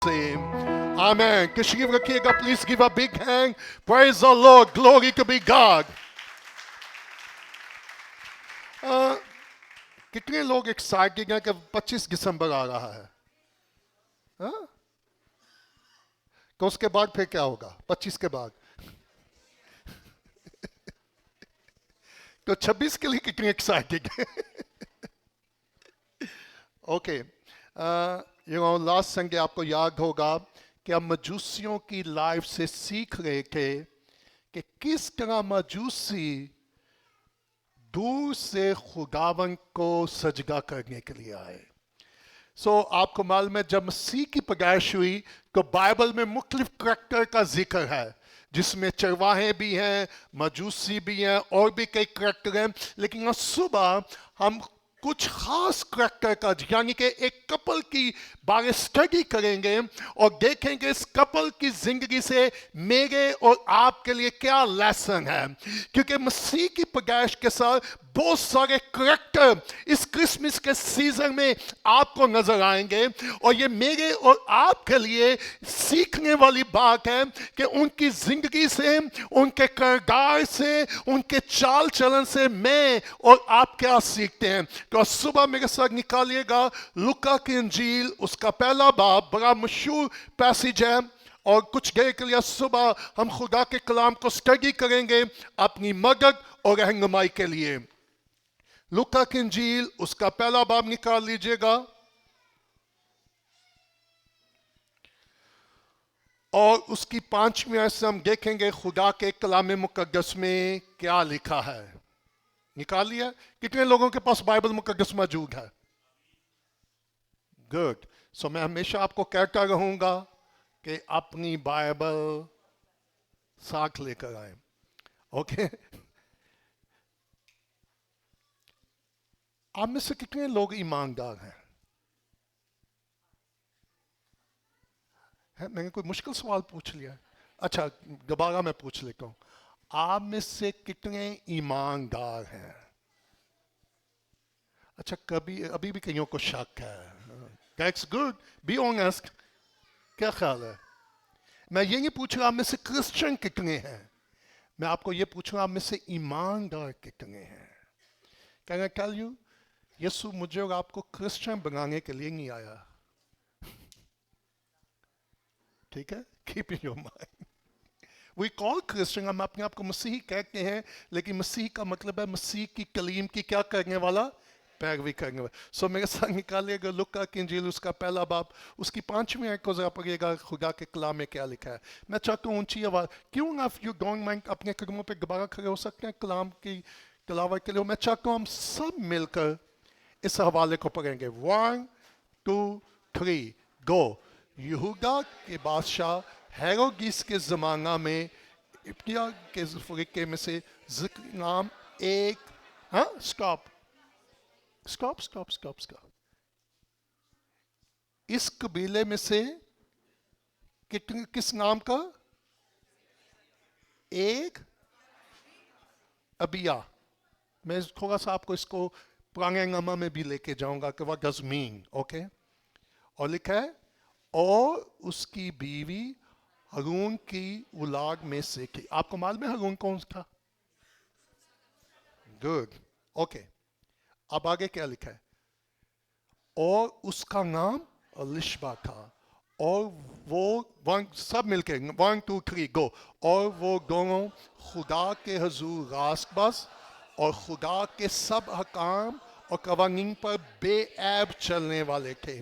same. Amen. تشریف رکھیے گا. Please give a big hand. Praise the Lord. Glory to be God. کتنے لوگ excited ہیں کہ 25 دسمبر آ رہا ہے؟ ہاں؟ تو اس کے بعد پھر کیا ہوگا 25 کے بعد؟ تو 26 کے لیے کتنے ایکسائٹڈ ہیں؟ اوکے. لاسٹ سنڈے آپ کو یاد ہوگا کہ ہم مجوسیوں کی لائف سے سیکھ رہے تھے کہ کس طرح مجوسی دور سے خداوند کو سجدہ کرنے کے لیے آئے. آپ کو معلوم ہے جب مسیح کی پیدائش ہوئی تو بائبل میں مختلف کریکٹر کا ذکر ہے، جس میں چرواہے بھی ہیں، مجوسی بھی ہیں، اور بھی کئی کریکٹر ہیں. لیکن آج صبح ہم کچھ خاص کریکٹر کا یعنی کہ ایک کپل کی بارے اسٹڈی کریں گے اور دیکھیں گے اس کپل کی زندگی سے میرے اور آپ کے لیے کیا لیسن ہے. کیونکہ مسیح کی پیدائش کے ساتھ بہت سارے کریکٹر اس کرسمس کے سیزن میں آپ کو نظر آئیں گے، اور یہ میرے اور آپ کے لیے سیکھنے والی بات ہے کہ ان کی زندگی سے، ان کے کردار سے، ان کے چال چلن سے میں اور آپ کیا سیکھتے ہیں. تو صبح میرے ساتھ نکالیے گا لوکا کی انجیل، اس کا پہلا باب، بڑا مشہور پیسیج ہے، اور کچھ دیر کے لیے صبح ہم خدا کے کلام کو اسٹڈی کریں گے اپنی مدد اور رہنمائی کے لیے. لوکا کی انجیل اس کا پہلا باب نکال لیجئے گا، اور اس کی 5ویں آیت سے ہم دیکھیں گے خدا کے کلام مقدس میں کیا لکھا ہے. نکال لیا؟ کتنے لوگوں کے پاس بائبل مقدس موجود ہے؟ گڈ. میں ہمیشہ آپ کو کہتا رہوں گا کہ اپنی بائبل ساتھ لے کر آئیں. اوکے. آپ میں سے کتنے لوگ ایماندار ہیں؟ میں نے کوئی مشکل سوال پوچھ لیا؟ اچھا دوبارہ میں پوچھ لیتا ہوں. آپ میں سے کتنے ایماندار ہیں؟ اچھا کبھی ابھی بھی کئیوں کو شک ہے. That's good. Be honest. کیا خیال ہے؟ میں یہ نہیں پوچھ رہا آپ میں سے کرسچن کتنے ہیں، میں آپ کو یہ پوچھ رہا آپ میں سے ایماندار کتنے ہیں. Can I tell you? یسوع مجھے اور آپ کو کرسچن بنانے کے لیے نہیں آیا. ٹھیک ہے؟ Keep in your mind. We call Christian، ہم اپنے آپ کو مسیحی کہتے ہیں، لیکن مسیح کا مطلب ہے مسیح کی کلیم کی کیا کرنے والا؟ پیروی کرنے والا. میرے ساتھ نکالیے گا لوکا کی انجیل اس کا پہلا باب، اس کی 5ویں آیت کو ذرا پڑھیے گا خدا کے کلام میں کیا لکھا ہے. میں چاہتا ہوں اونچی آواز، کیوں نہ یو ڈونٹ مائنڈ اپنے قدموں پہ دوبارہ کھڑے ہو سکتے ہیں کلام کی تلاوت کے لیے. میں چاہتا ہوں ہم سب مل کر اس حوالے کو پڑھیں گے. 1 2 3 گو. یہودا کے بادشاہ ہیرودیس کے زمانہ میں ابتیا کے فرقے میں سے ذکر نام ایک سٹاپ اس قبیلے میں سے کس نام کا ایک ابیا. میں تھوڑا سا آپ کو اس کو پرانے نامہ میں بھی لے کے جاؤں گا کہ what does mean. اوکے. اور لکھا ہے اور اس کی بیوی ہارون کی اولاد میں سے تھی. آپ کو معلوم ہے ہارون کون تھا؟ گڈ. اوکے. اب آگے کیا لکھا ہے؟ اور اس کا نام الشبا تھا، اور وہ سب مل کے 1 2 3 گو. اور وہ دونوں خدا کے حضور راست باز اور خدا کے سب حکام اور قوانین پر بے عیب چلنے والے تھے.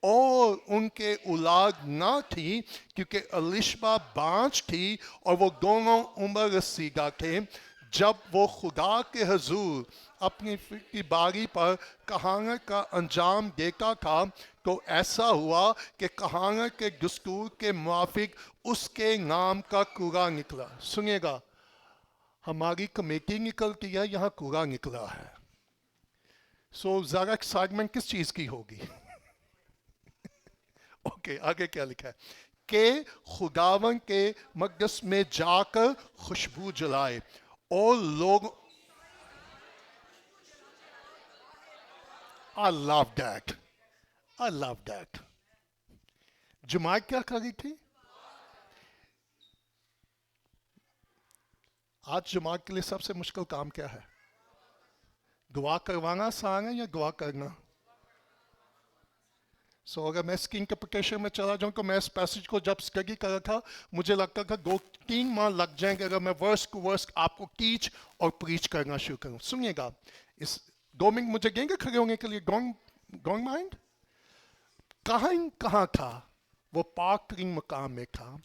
اور ان کے اولاد نہ تھی کیونکہ الشبا بانجھ تھی، اور وہ دونوں عمر رسیدہ تھے. جب وہ خدا کے حضور اپنی کی باری پر کہانت کا انجام دیتا تھا تو ایسا ہوا کہ کہانت کے دستور کے موافق اس کے نام کا کوڑا نکلا. سنیے گا، ہماری کمیٹی نکلتی ہے، یہاں کوڑا نکلا ہے. زیادہ ایکسائٹمنٹ کس چیز کی ہوگی؟ اوکے. آگے کیا لکھا ہے؟ کہ خداون کے مقدس میں جا کر خوشبو جلائے اور لوگ. I love that. जमात क्या कर रही थी? आज जमात के लिए सबसे मुश्किल काम क्या है? गवाह करवाना आसान है या गवाह करना? अगर मैं स्किन इंटरप्रिटेशन में चला जाऊं तो मैं इस पैसेज को जब स्टडी कर रहा था मुझे लगता था 2-3 माह लग जाएंगे अगर मैं वर्स टू वर्स आपको टीच और प्रीच करना शुरू करूं। सुनिएगा, इस 2 मिनट मुझे देंगे खड़े होने के लिए? Don't mind. कहाँ था वो? पार्किंग मकाम में था।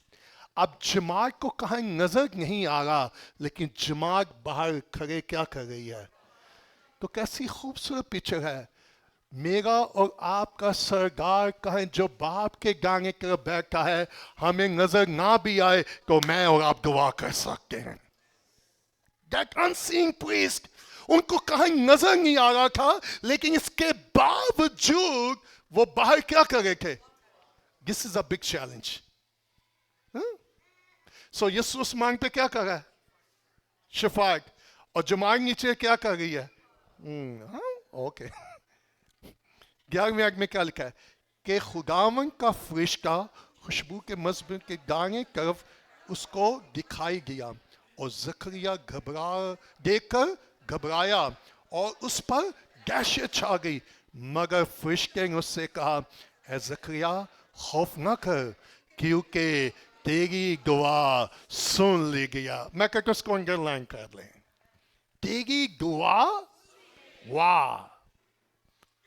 अब जमात को कहीं नजर नहीं आ रहा, लेकिन जमात बाहर खड़े क्या कर रही है? तो कैसी खूबसूरत पिक्चर है। मेरा और आपका सरदार कहें जो बाप के गाने की तरफ बैठा है, हमें नजर ना भी आए तो मैं और आप दुआ कर सकते हैं। That unseen priest, उनको कहीं नजर नहीं आ रहा था, लेकिन इसके बावजूद वो बाहर क्या कर रहे थे? This is a big challenge. So यीशु उस्मान पे क्या कर रहा है? शफात। और जमात नीचे क्या कर रही है? ओके। 11वें आयत में क्या लिखा है कि खुदावन का फरिश्ता खुशबू के मस्जिद के दाएं तरफ उसको दिखाई दिया और जकरिया देखकर घबराया और उस पर दहशत छा गई। मगर फरिश्ते ने उससे कहा, ऐ जकरिया खौफ न कर, क्योंकि तेरी दुआ सुन ली गया। मैं कहता हूं उसको अंडरलाइन कर लें, तेरी दुआ। वाह।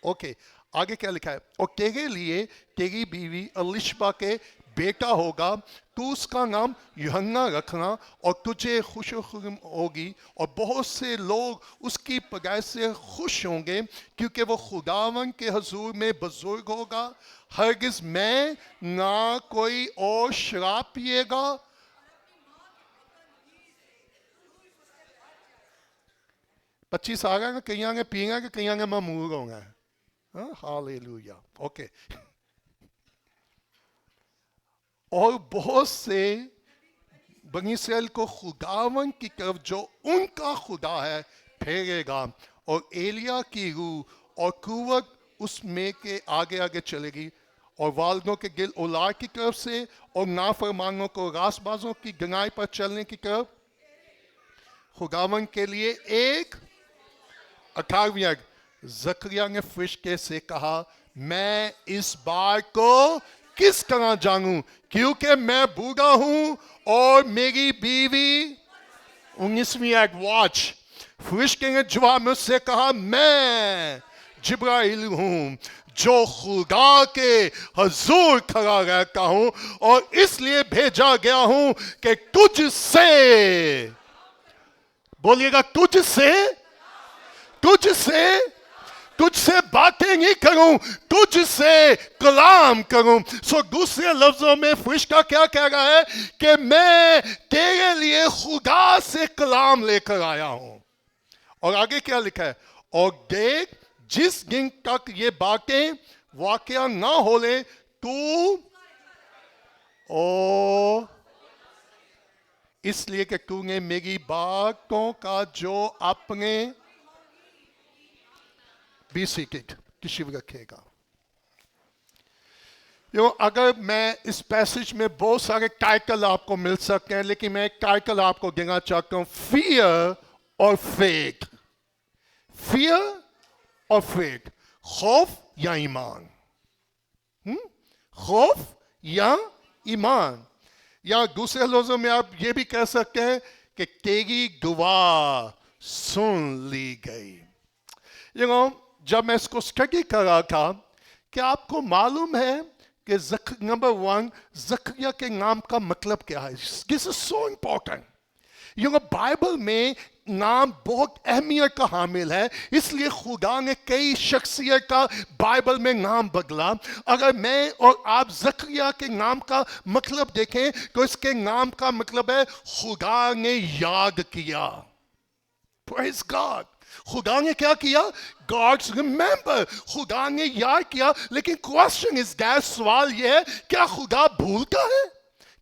ओके, आगे क्या लिखा है? और तेरे लिए तेरी बीवी अलिशबा के बेटा होगा, तू उसका नाम यूहन्ना रखना और तुझे खुशखुश होगी और बहुत से लोग उसकी पैदाइश से खुश होंगे, क्योंकि वो खुदावन के हुजूर में बुजुर्ग होगा। हरगिज मैं ना कोई और शराब पिएगा। पच्चीस आ गए, कहीं आगे पिएगा कि कहीं आगे ममूर होगा। हालेलुया। ओके। और बहुत से बनी इस्राएल को खुदावन की तरफ जो उनका खुदा है फेरेगा, और एलिया की रूह और कुव्वत उसमें के आगे आगे चलेगी, और वालदों के गिल औलाद की तरफ से और नाफरमानों को रासबाजों की गनाई पर चलने की तरफ खुदावन के लिए एक। 18वीं जकरिया ने फरिश्ते से कहा, मैं इस बात को किस तरह जानूं, क्योंकि मैं बूढ़ा हूं और मेरी बीवी। 19वीं आयत वॉच। फरिश्ते ने जवाब में उससे कहा, मैं जिब्राइल हूं जो खुदा के हुजूर खड़ा रहता हूं और इसलिए भेजा गया हूं कि तुझसे, बोलिएगा तुझसे बातें नहीं करूं, तुझसे कलाम करूं। सो दूसरे लफ्जों में फरिश्ता क्या कह रहा है कि मैं तेरे लिए खुदा से कलाम लेकर आया हूं। और आगे क्या लिखा है? और देख, जिस दिन तक ये बातें वाकया ना हो ले तू इसलिए कि तूने मेरी बातों का जो अपने बी सीटेड किसी भी रखेगा। अगर मैं इस पैसेज में बहुत सारे टाइटल आपको मिल सकते हैं, लेकिन मैं एक टाइटल आपको देना चाहता हूं, फियर और फेथ। फियर और फेथ, खौफ या ईमान। खौफ या ईमान, या दूसरे लफ्जों में आप ये भी कह सकते हैं कि तेरी दुआ सुन ली गई। जब मैं इसको स्टडी कर रहा था, क्या आपको मालूम है कि नंबर 1 जकरिया के नाम का मतलब क्या है? This is so important. Bible में नाम बहुत अहमियत का हामिल है, इसलिए खुदा ने कई शख्सियत का बाइबल में नाम बदला। अगर मैं और आप जकरिया के नाम का मतलब देखें तो इसके नाम का मतलब है खुदा ने याद किया। Praise God। खुदा ने क्या किया? God's remember। खुदा ने याद किया। लेकिन क्वेश्चन इज दैट, सवाल यह है, क्या खुदा भूलता है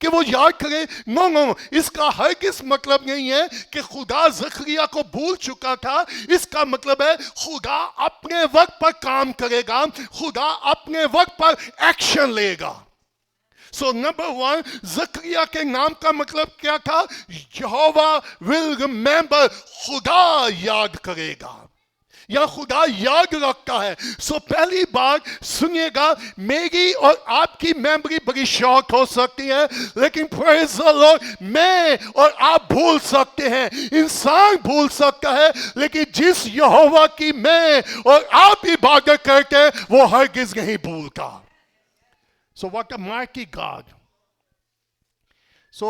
कि वो याद करे? नो, इसका हरगिज मतलब नहीं है कि खुदा जकरिया को भूल चुका था। इसका मतलब है खुदा अपने वक्त पर काम करेगा, खुदा अपने वक्त पर एक्शन लेगा। सो नंबर 1, जकरिया के नाम का मतलब क्या था? यहोवा विल रिमेंबर, खुदा याद करेगा या खुदा याद रखता है। सो पहली बात सुनिएगा, मेरी और आपकी मेमोरी बड़ी शॉर्ट हो सकती है, लेकिन प्रेज़ द लॉर्ड, मैं और आप भूल सकते हैं, इंसान भूल सकता है, लेकिन जिस यहोवा की मैं और आप इबादत करते हैं वो हरगिज नहीं भूलता। So what a mighty God. सो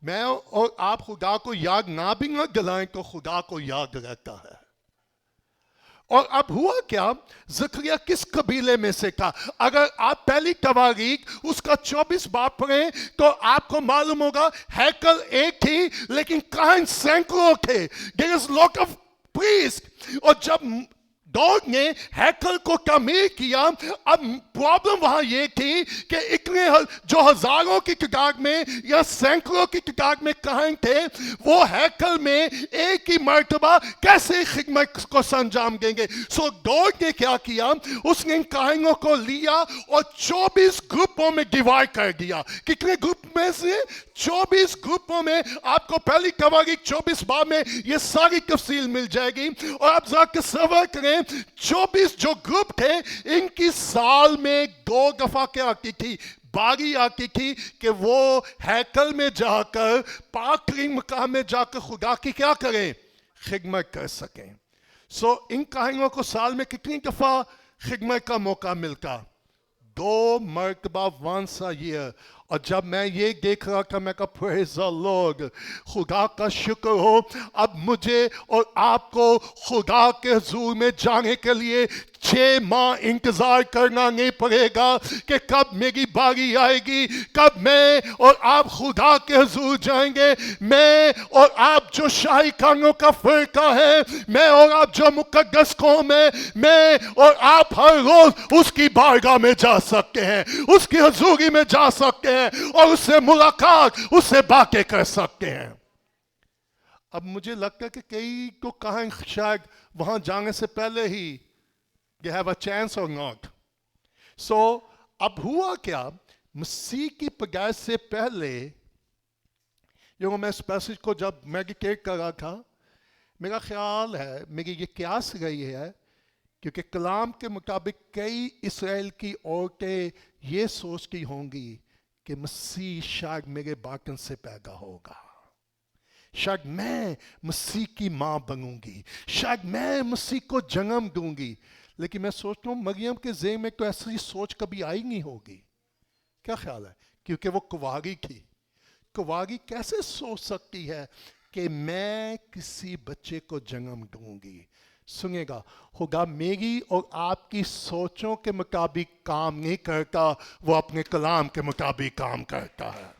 मैं और आप खुदा को याद ना भी न दिलाएं तो खुदा को याद रहता है। और अब हुआ क्या, जकरिया किस कबीले में से था? अगर आप पहली तवारीख उसका 24 बाब पढ़ें तो आपको मालूम होगा हैकल एक थी, लेकिन काहन सैकड़ों थे। There is lot of priest. और जब दौड़ ने हैकल को तमीर किया, अब प्रॉब्लम वहां ये थी कि इतने जो हजारों की तादाद में या सैकड़ों की तादाद में काहन थे, वो हैकल में एक ही मर्तबा कैसे खिदमत को संजाम देंगे। सो दौड़ ने क्या किया, उसने इन काहनों को लिया और 24 ग्रुपों में डिवाइड कर दिया। कितने ग्रुप में से? 24 ग्रुपों में। आपको पहली तवारीख 24 बाब में ये सारी तफसील मिल जाएगी। और आप जाकर सवाल करें, 24 जो ग्रुप थे, इनकी साल में 2 दफा क्या आती थी? बारी आती थी कि वो हैकल में जाकर, पाक मकाम में जाकर खुदा की क्या करें? खिदमत कर सकें। सो इन काहिनों को साल में कितनी दफा खिदमत का मौका मिलता? 2 मरतबा, वंस अ ईयर। और जब मैं ये देख रहा था, मैं कहा प्रेज़ द लॉर्ड, खुदा का शुक्र हो, अब मुझे और आपको खुदा के हुजूर में जाने के लिए 6 माह इंतजार करना नहीं पड़ेगा कि कब मेरी बारी आएगी, कब मैं और आप खुदा के हुजूर जाएंगे। मैं और आप जो शाही खानों का फरका है, मैं और आप जो मुकद्दस कौम है, मैं और आप हर रोज उसकी बारगाह में जा सकते हैं, उसकी हुजूरी में जा सकते हैं और उससे मुलाकात, उससे बातें कर सकते हैं। अब मुझे लगता है कि कई को कहा शायद वहां जाने से पहले ही they have a chance or not. So अब हुआ क्या, मसीह की पैदाइश से पहले, मैं इस पैसेज को जब मेडिटेट कर रहा था, मेरा ख्याल है, मेरी ये क्यास रही है, क्योंकि कलाम के मुताबिक कई इसराइल की औरतें ये सोचती होंगी कि मसीह शायद मेरे बाटन से पैदा होगा, शायद मैं मसीह की माँ बनूंगी, शायद मैं मसीह को जन्म दूंगी। लेकिन मैं सोचता हूँ मरियम के ज़हन में तो ऐसी सोच कभी आई नहीं होगी। क्या ख्याल है? क्योंकि वो कुंवारी थी। कुंवारी कैसे सोच सकती है कि मैं किसी बच्चे को जन्म दूंगी? सुनिएगा, खुदा मेरी और आपकी सोचों के मुताबिक काम नहीं करता, वो अपने कलाम के मुताबिक काम करता है।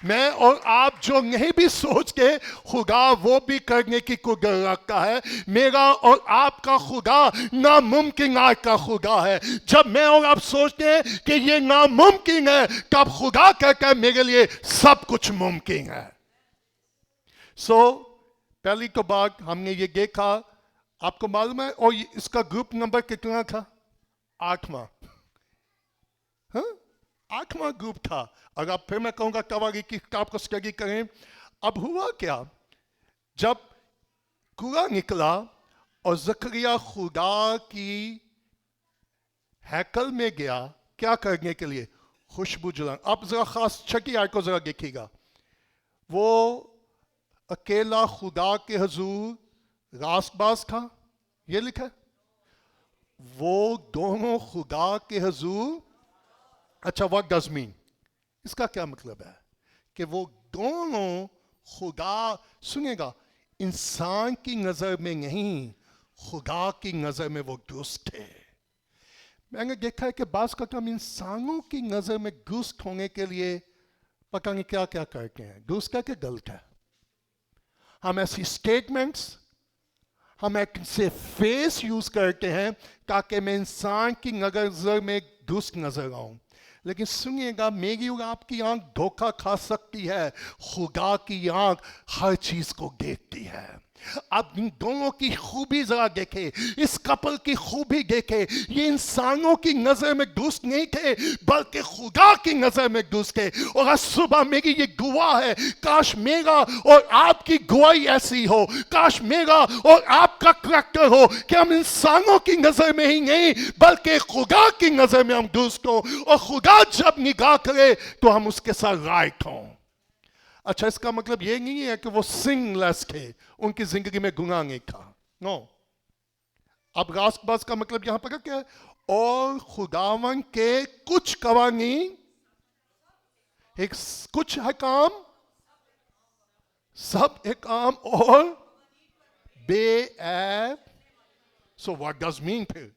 मैं और आप जो नहीं भी सोचते, खुदा वो भी करने की कुदरत रखता है। मेरा और आपका खुदा नामुमकिन का खुदा है। जब मैं और आप सोचते हैं कि ये नामुमकिन है, तब खुदा कहता है मेरे लिए सब कुछ मुमकिन है। पहली तो बात हमने ये देखा, आपको मालूम है, और इसका ग्रुप नंबर कितना था? 8वां। हाँ, 8वां ग्रुप था। अगर फिर मैं कहूंगा तवारीख की किताब को स्टडी करें। अब हुआ क्या, जब कूड़ा निकला और जकरिया खुदा की हैकल में गया, क्या करने के लिए? खुशबू जलाने। अब जरा खास 6 आयत को जरा देखिएगा। वो अकेला खुदा के हुजूर रासबाज था, ये लिखा है। वो दोनों खुदा के हुजूर, अच्छा व्हाट डज मीन, इसका क्या मतलब है? कि वो दोनों खुदा, सुनिएगा, इंसान की नजर में नहीं, खुदा की नजर में वो दुष्ट थे। मैंने देखा है कि बास का हम इंसानों की नजर में दुष्ट होने के लिए पता नहीं क्या क्या करते हैं। दुष्ट क्या गलत है। हम ऐसी स्टेटमेंट्स, हम ऐसे फेस यूज करते हैं ताकि मैं इंसान की नजर में दुष्ट नजर आऊं। लेकिन सुनिएगा, मेरी और आपकी आंख धोखा खा सकती है, खुदा की आंख हर चीज को देखती है। आप इन दोनों की खूबी जरा देखे, इस कपल की खूबी देखे। ये इंसानों की नजर में दुष्ट नहीं थे, बल्कि खुदा की नजर में दुष्ट थे। और आज सुबह मेरी ये दुआ है, काश मेरा और आपकी गवाही ऐसी हो, काश मेरा और आपका करैक्टर हो कि हम इंसानों की नजर में ही नहीं बल्कि खुदा की नजर में हम दुष्ट हो, और खुदा जब निगाह करे तो हम उसके साथ राइट हों। अच्छा, इसका मतलब ये नहीं है कि वो सिंगलेस थे, उनकी जिंदगी में गुनाह नहीं था। नो, अब रास्तबाज का मतलब यहां पर क्या है? और खुदावन के कुछ कवानीन, एक कुछ हकाम, सब हकाम और बेऐब। So what does mean? फिर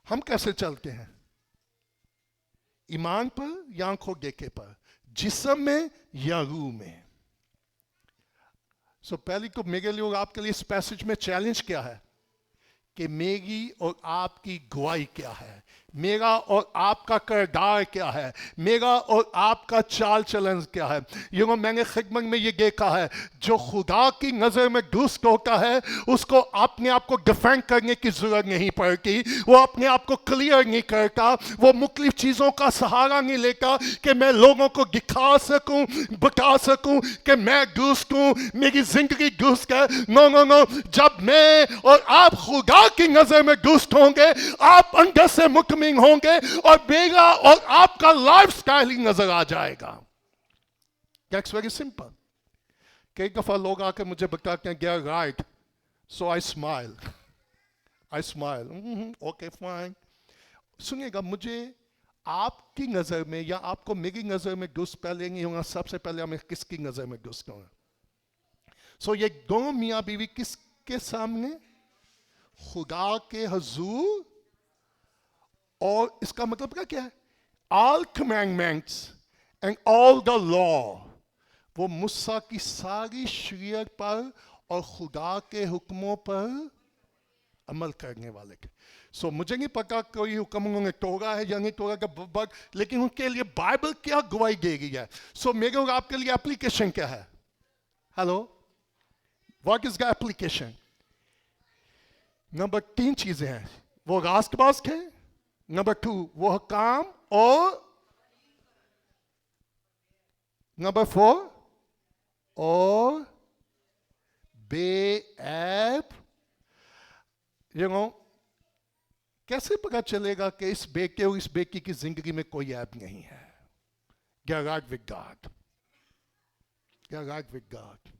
हम कैसे चलते हैं? ईमान पर या आंखों देखे पर, जिस्म में या रूह में? सो पहली तो मेरे लिए और आपके लिए इस पैसेज में चैलेंज क्या है कि मेरी और आपकी गवाही क्या है, मेरा और आपका किरदार क्या है, मेरा और आपका चाल चलन क्या है। मैंने खिदमत में ये देखा है, जो खुदा की नज़र में दुष्ट होता है उसको अपने आप को डिफेंड करने की जरूरत नहीं पड़ती, वो अपने आप को क्लियर नहीं करता, वो मुख्तलिफ चीज़ों का सहारा नहीं लेता कि मैं लोगों को दिखा सकूं, बता सकूं कि मैं दुष्ट हूं, मेरी जिंदगी दुष्ट है। नो नो नो, जब मैं और आप खुदा की नज़र में दुष्ट होंगे, आप अंदर से मुतमिन होंगे और मेरा और आपका लाइफ स्टाइल ही नजर आ जाएगा। That's very simple. कई दफा लोग आके मुझे बताते हैं गेट राइट, सो आई स्माइल, ओके फाइन। सुनिएगा, मुझे आपकी नजर में या आपको मेरी नजर में दुष्ट पहले नहीं होगा, सबसे पहले हमें किसकी नजर में दुष्ट होगा? सो ये दोनों मियां बीवी किसके सामने? खुदा के हुजूर। और इसका मतलब क्या है? All commandments and all the law, वो मूसा की सारी शरीयत पर और खुदा के हुक्मों पर अमल करने वाले थे। सो मुझे नहीं पता कोई हुक्म उन्होंने तोड़ा है या नहीं तोड़ा का, लेकिन उनके लिए बाइबल क्या गवाही दे रही है। सो मेरे और आपके लिए एप्लीकेशन क्या है? Hello, what is the application? Number 3 चीजें हैं। वो रास्तबाज थे, नंबर 2 वो हकाम, और नंबर 4 और बेऐब। कैसे पता चलेगा कि इस बेटे और इस बेटी की जिंदगी में कोई ऐब नहीं है? Get right with God. Get right with God.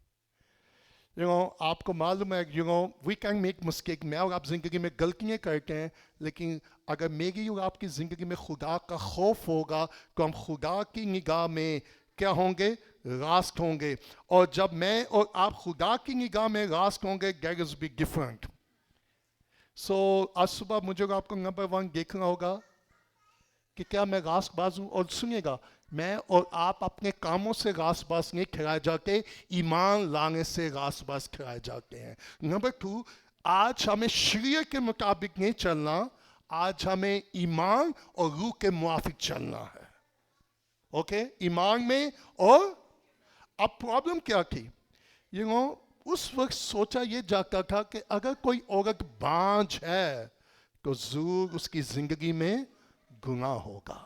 आपको मालूम है, we can make mistake. मैं और आप जिंदगी में गलतियां करते हैं, लेकिन अगर मेरी और आपकी जिंदगी में खुदा का खौफ होगा तो हम खुदा की निगाह में क्या होंगे? रास्त होंगे। और जब मैं और आप खुदा की निगाह में रास्त होंगे, that is be different. सो आज सुबह मुझे और आपको नंबर 1 देखना होगा कि क्या मैं रास्तबाज हूं। और सुनिएगा, मैं और आप अपने कामों से रास्तबाज नहीं ठहराए जाते, ईमान लाने से रास्तबाज ठहराए जाते हैं। नंबर 2, आज हमें शरीयत के मुताबिक नहीं चलना, आज हमें ईमान और रूह के मुआफिक चलना है। ओके, ईमान में। और अब प्रॉब्लम क्या थी? उस वक्त सोचा ये जाता था कि अगर कोई औरत बांझ है तो जरूर उसकी जिंदगी में गुनाह होगा,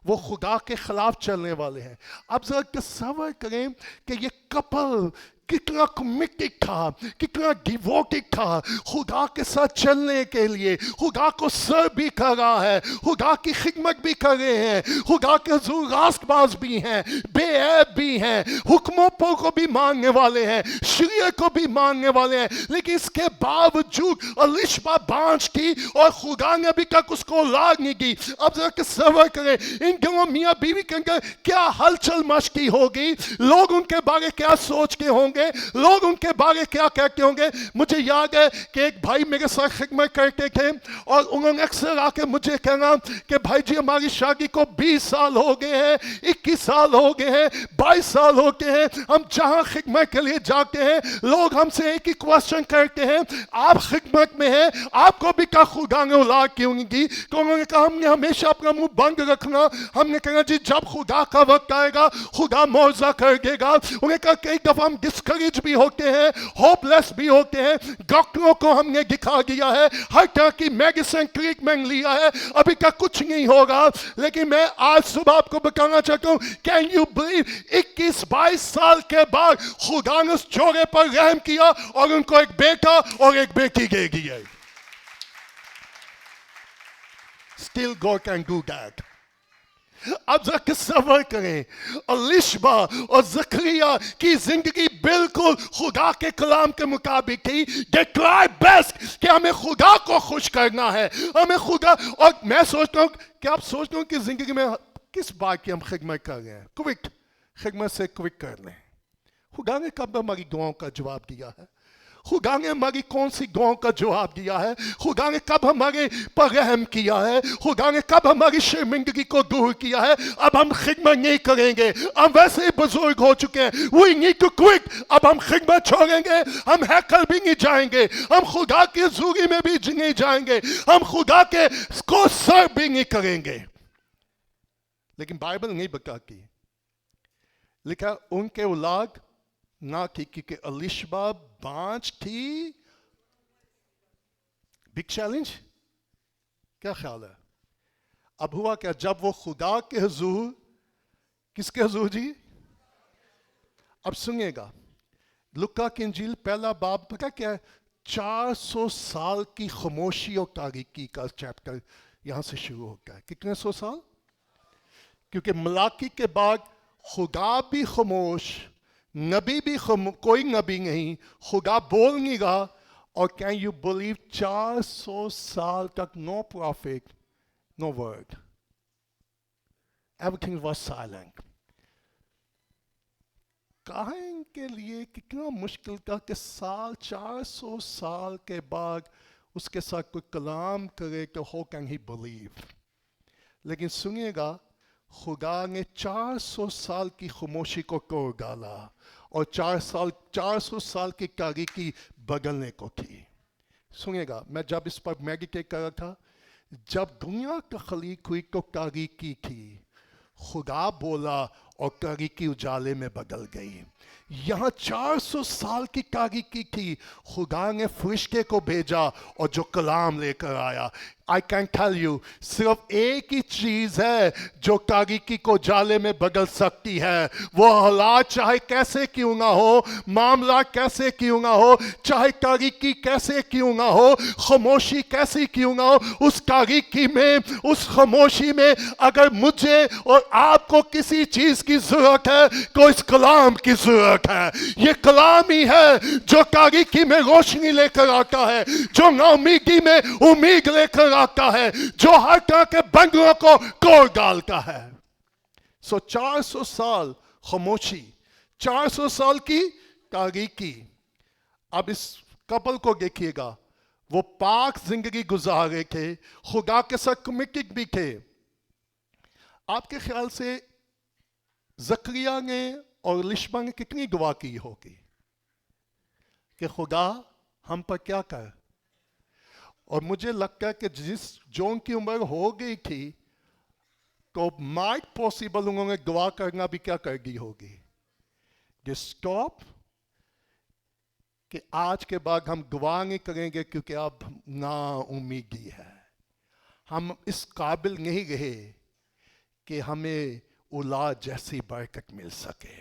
वो खुदा के खिलाफ चलने वाले हैं। अब जरा तसव्वुर करें कि ये कपल कितना कमिटेड था, कितना डिवोटेड था खुदा के साथ चलने के लिए। खुदा को सर्व भी कर रहा है, खुदा की खिदमत भी कर रहे हैं, खुदा के हुजूर रास्तबाज भी हैं, बेऐब भी हैं, हुक्मों को भी मानने वाले हैं, शरीयत को भी मानने वाले हैं। लेकिन इसके बावजूद अलिशबा बांझ थी और खुदा ने अभी तक उसको औलाद नहीं दी। अब जरा तसव्वुर करें, इन दोनों मियाँ बीवी के अंदर क्या हलचल मचती होगी, लोग उनके बारे क्या सोच के होंगे, लोग उनके बारे क्या कहते होंगे। मुझे याद है कि एक भाई मेरे साथ खिदमत करते थे और उन्होंने अक्सर आके मुझे कहना कि भाई जी हमारी शादी को 20 साल हो गए हैं, 21 साल हो गए हैं, 22 साल हो गए हैं, हम जहां खिदमत के लिए जाते हैं लोग हमसे एक ही क्वेश्चन करते हैं, आप खिदमत में हैं, आपको भी क्या खुदा ने औलाद क्यों नहीं दी? तो उन्होंने कहा हमने हमेशा अपना मुंह बंद रखना, हमने कहा जी जब खुदा का वक्त आएगा खुदा मौजज़ा कर देगा। उन्होंने कहा कई दफा हम डिस्करेज भी होते हैं, होपलेस भी होते हैं, डॉक्टरों को हमने दिखा दिया है, हर तरह की मेडिसिन ट्रीटमेंट लिया है, अभी तक कुछ नहीं होगा। लेकिन मैं आज सुबह आपको बताना चाहता हूं, कैन यू बिलीव 21-22 साल के बाद खुदा ने उस जोड़े पर रहम किया और उनको एक बेटा और एक बेटी दे दी है। Still God can do that. अब जरा तसव्वुर करें, अलिशबा और जकरिया की जिंदगी बिल्कुल खुदा के कलाम के मुताबिक थी। They try best कि हमें खुदा को खुश करना है, हमें खुदा। और मैं सोचता हूँ कि आप सोचते हो कि जिंदगी में किस बात की हम खिदमत कर रहे हैं, क्विक खिदमत से क्विक कर लें। खुदा ने कब हमारी दुआओं का जवाब दिया है? खुदा ने हमारी कौन सी दुआओं का जवाब दिया है? खुदा ने कब हमारे पर रहम किया है? खुदा ने कब हमारी शर्मिंदगी को दूर किया है? अब हम खिदमत नहीं करेंगे, हम वैसे ही बुजुर्ग हो चुके हैं, we need to quit। अब हम खिदमत छोड़ेंगे, हम हैकल भी नहीं जाएंगे, हम खुदा की हज़ूरी में भी नहीं जाएंगे, हम खुदा के को सर्व भी नहीं करेंगे। लेकिन बाइबल नहीं बताती, लिखा उनके औलाद ना थी, क्योंकि अलिशबा बांझ थी। बिग चैलेंज, क्या ख्याल है? अब हुआ क्या, जब वो खुदा के हुजूर, किसके हुजूर जी? अब सुनिएगा, लुका की इंजील पहला बाब, पता क्या है? 400 साल की खामोशी और तारीकी का चैप्टर यहां से शुरू होता है। कितने 100 साल? क्योंकि मलाकी के बाद खुदा भी खामोश, नबी भी कोई नबी नहीं, खुदा बोल नहीं रहा। और कैन यू बिलीव 400 साल तक no profit, no word, everything was silent. कायन के लिए कितना मुश्किल था कि 400 साल के बाद उसके साथ कोई कलाम करे तो हाउ कैन ही बिलीव। लेकिन सुनिएगा, खुदा ने 400 साल की खामोशी को तोड़ डाला और 400 साल की तारीकी बदलने को थी। सुनिएगा, मैं जब इस पर मेडिटेट कर रहा था, जब दुनिया तख्लीक हुई तो तारीकी थी, खुदा बोला और तारीकी उजाले में बदल गई। यहाँ 400 साल की तारीकी थी, खुदा ने फरिश्ते को भेजा और जो कलाम लेकर आया। आई कैन टेल यू, सिर्फ एक ही चीज है जो तारीकी को जाले में बदल सकती है। वो हालात चाहे कैसे क्यों ना हो, मामला कैसे क्यों ना हो, चाहे तारीकी कैसे क्यों ना हो, खामोशी कैसी क्यों ना हो, उस तारीकी में, उस खामोशी में अगर मुझे और आपको किसी चीज की जरूरत है तो इस कलाम की जरूरत है। ये कलाम ही है जो तारीकी में रोशनी लेकर आता है, जो नाउमीदी में उम्मीद लेकर आता है, जो हर तरह के बंधनों को तोड़ डालता है। 400 साल खामोशी, 400 साल की तारीकी। अब इस कपल को देखिएगा, वो पाक जिंदगी गुजार रहे थे, खुदा के साथ कमिटेड भी थे। आपके ख्याल से जकरिया ने और लिशबा ने कितनी दुआ की होगी कि खुदा हम पर क्या कर। और मुझे लगता है कि जिस जोन की उम्र हो गई थी तो माइट पॉसिबल उन्होंने दुआ करना भी क्या कर दी होगी कि स्टॉप, कि आज के बाद हम दुआ नहीं करेंगे क्योंकि अब ना उम्मीदी है, हम इस काबिल नहीं रहे कि हमें औलाद जैसी बरकत मिल सके।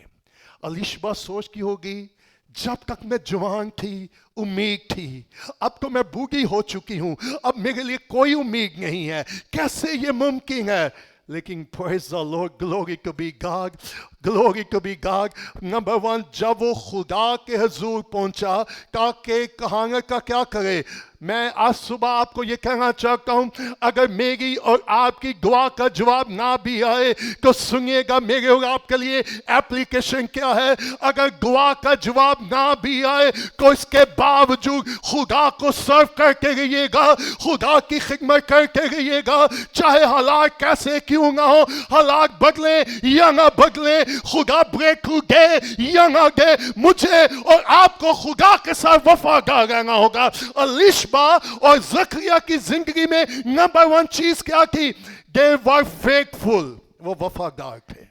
अलिशबा सोचती होगी, जब तक मैं जवान थी उम्मीद थी, अब तो मैं बूढ़ी हो चुकी हूं, अब मेरे लिए कोई उम्मीद नहीं है, कैसे ये मुमकिन है। लेकिन praise the Lord, glory to be God, glory to be God। Number 1, जब वो खुदा के हुजूर पहुंचा ताकि कहानी का क्या करे। मैं आज सुबह आपको ये कहना चाहता हूं, अगर मेरी और आपकी दुआ का जवाब ना भी आए तो सुनिएगा, मेरे और आपके लिए एप्लीकेशन क्या है। अगर दुआ का जवाब ना भी आए तो इसके बावजूद खुदा को सर्व करते रहिएगा, खुदा की खिदमत करते रहिएगा, चाहे हालात कैसे क्यों ना हो, हालात बदले या ना बदले, खुदा ब्रेक थ्रू दे या ना दे, मुझे और आपको खुदा के साथ वफादार रहना होगा। अलिशबा और जकरिया की जिंदगी में नंबर 1 चीज क्या थी? दे वर फेथफुल, वो वफादार थे।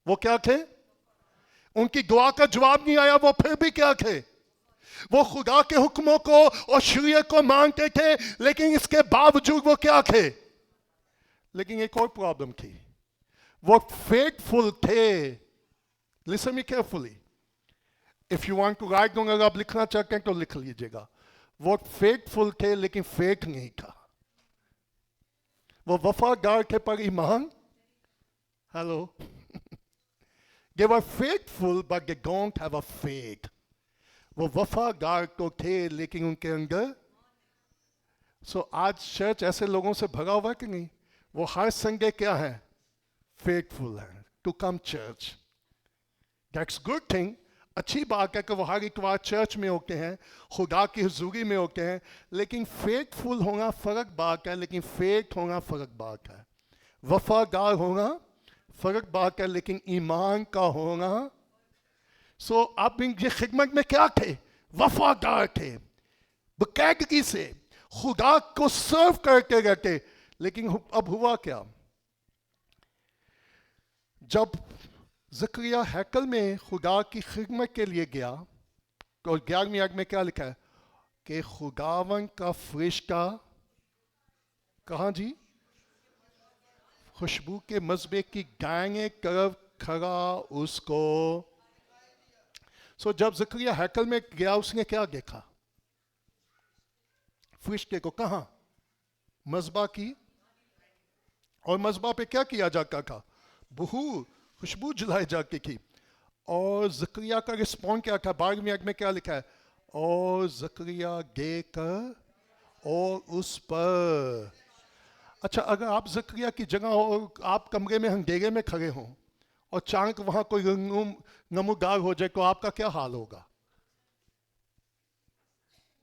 वो क्या थे? उनकी दुआ का जवाब नहीं आया, वो फिर भी क्या थे? वो खुदा के हुक्मों को और शरीयत को मानते थे, लेकिन इसके बावजूद वो क्या थे? लेकिन एक और प्रॉब्लम थी, वो फेथफुल थे. Listen me carefully, if you want to write down, अगर आप लिखना चाहते हैं तो लिख लीजिएगा. वो फेथफुल थे लेकिन फेथ नहीं था. वो वफादार थे पर ईमान. Hello. They were faithful but they don't have a faith. वो वफादार तो थे लेकिन उनके अंदर. आज चर्च ऐसे लोगों से भरा हुआ है कि नहीं? वो हर संडे क्या है? फेथफुल है to come church. That's good thing. अच्छी बात है कि वो हर इतवार चर्च में होते हैं, खुदा की हुजूरी में होते हैं. लेकिन फेथफुल होना फर्क बात है, लेकिन फेथ होना फर्क बात है. वफादार होना फर्क बात है, लेकिन ईमान का होना. आप इनकी खिदमत में क्या थे? वफादार थे, बकायदगी से खुदा को सर्व करते रहते. लेकिन अब हुआ क्या? जब ज़करिया हैकल में खुदा की खिदमत के लिए गया तो 11वीं आयत में क्या लिखा है कि खुदावन का फरिश्ता कहाँ जी? खुशबू के मज़बे की दाहिने तरफ खड़ा उसको. जब ज़करिया हैकल में गया, उसने क्या देखा? फरिश्ते को. कहाँ? मज़बा की. और मज़बा पे क्या किया जाता था? बहूर, खुशबू जलाई जाती थी. और ज़करिया का रिस्पॉन्ड क्या था? 12वीं आयत में क्या लिखा है? और ज़करिया देखकर और उस पर. अच्छा, अगर आप ज़करिया की जगह हो, आप कमरे में अंधेरे में खड़े हों और अचानक वहां कोई नमूदार हो जाए तो आपका क्या हाल होगा?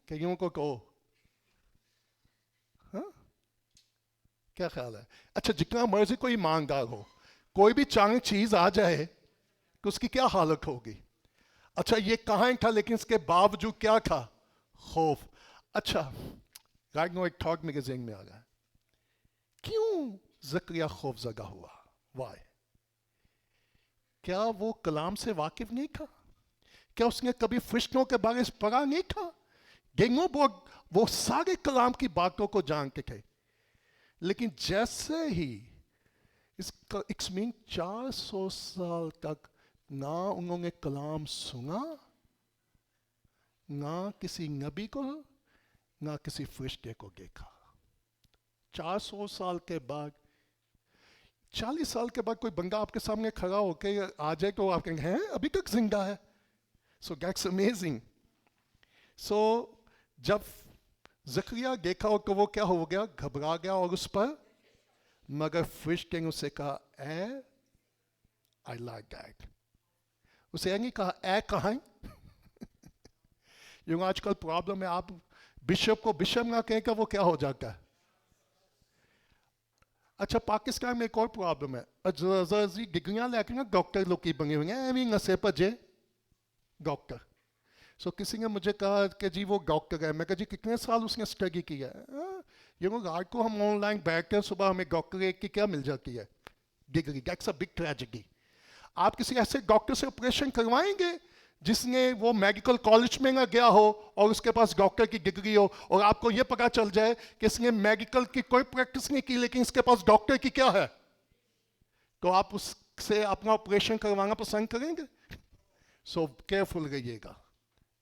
कईयों को कहो. हाँ? क्या ख्याल है? अच्छा, जितना मर्जी कोई ईमानदार हो, कोई भी अचानक चीज आ जाए तो उसकी क्या हालत होगी? अच्छा, ये कहां था, लेकिन इसके बावजूद क्या था? खौफ. अच्छा, राइट नो एक थॉट मेरे ज़हन में आ रहा है. क्यों ज़करिया खौफ ज़दा हुआ? वाई? क्या वो कलाम से वाकिफ नहीं था? क्या उसने कभी फरिश्तों के बारे में पढ़ा नहीं था? गेंगो वो सारे कलाम की बातों को जानते थे. लेकिन जैसे ही इसमें 400 साल तक ना उन्होंने कलाम सुना, ना किसी नबी को, ना किसी फरिश्ते को देखा. 400 साल के बाद, 40 साल के बाद कोई बंदा आपके सामने खड़ा होकर आ जाए तो आप कहेंगे हैं अभी तक जिंदा है. That's amazing. जब ज़करिया देखा हो तो वो क्या हो गया? घबरा गया और उस पर. मगर फरिश्ते ने उसे कहा, आई लाइक दैट. उसे ये नहीं कहा ए कहाँ. आजकल प्रॉब्लम है, आप बिशप को बिशप ना कहें, वो क्या हो जाता है? अच्छा, पाकिस्तान में एक और प्रॉब्लम है. डिग्रियां लेके ना डॉक्टर लोग की बने हुए हैं, एवं नशे पजे डॉक्टर. किसी ने मुझे कहा कि जी वो डॉक्टर है. मैं कहा जी कितने साल उसने स्टडी किया है? रात को हम ऑनलाइन बैठते हैं, सुबह हमें डॉक्टर की क्या मिल जाती है? Degree. That's a big tragedy. आप किसी ऐसे डॉक्टर से ऑपरेशन करवाएंगे जिसने वो मेडिकल कॉलेज में ना गया हो और उसके पास डॉक्टर की डिग्री हो, और आपको ये पता चल जाए कि इसने मेडिकल की कोई प्रैक्टिस नहीं की लेकिन इसके पास डॉक्टर की क्या है, तो आप उससे अपना ऑपरेशन करवाना पसंद करेंगे? केयरफुल रहिएगा.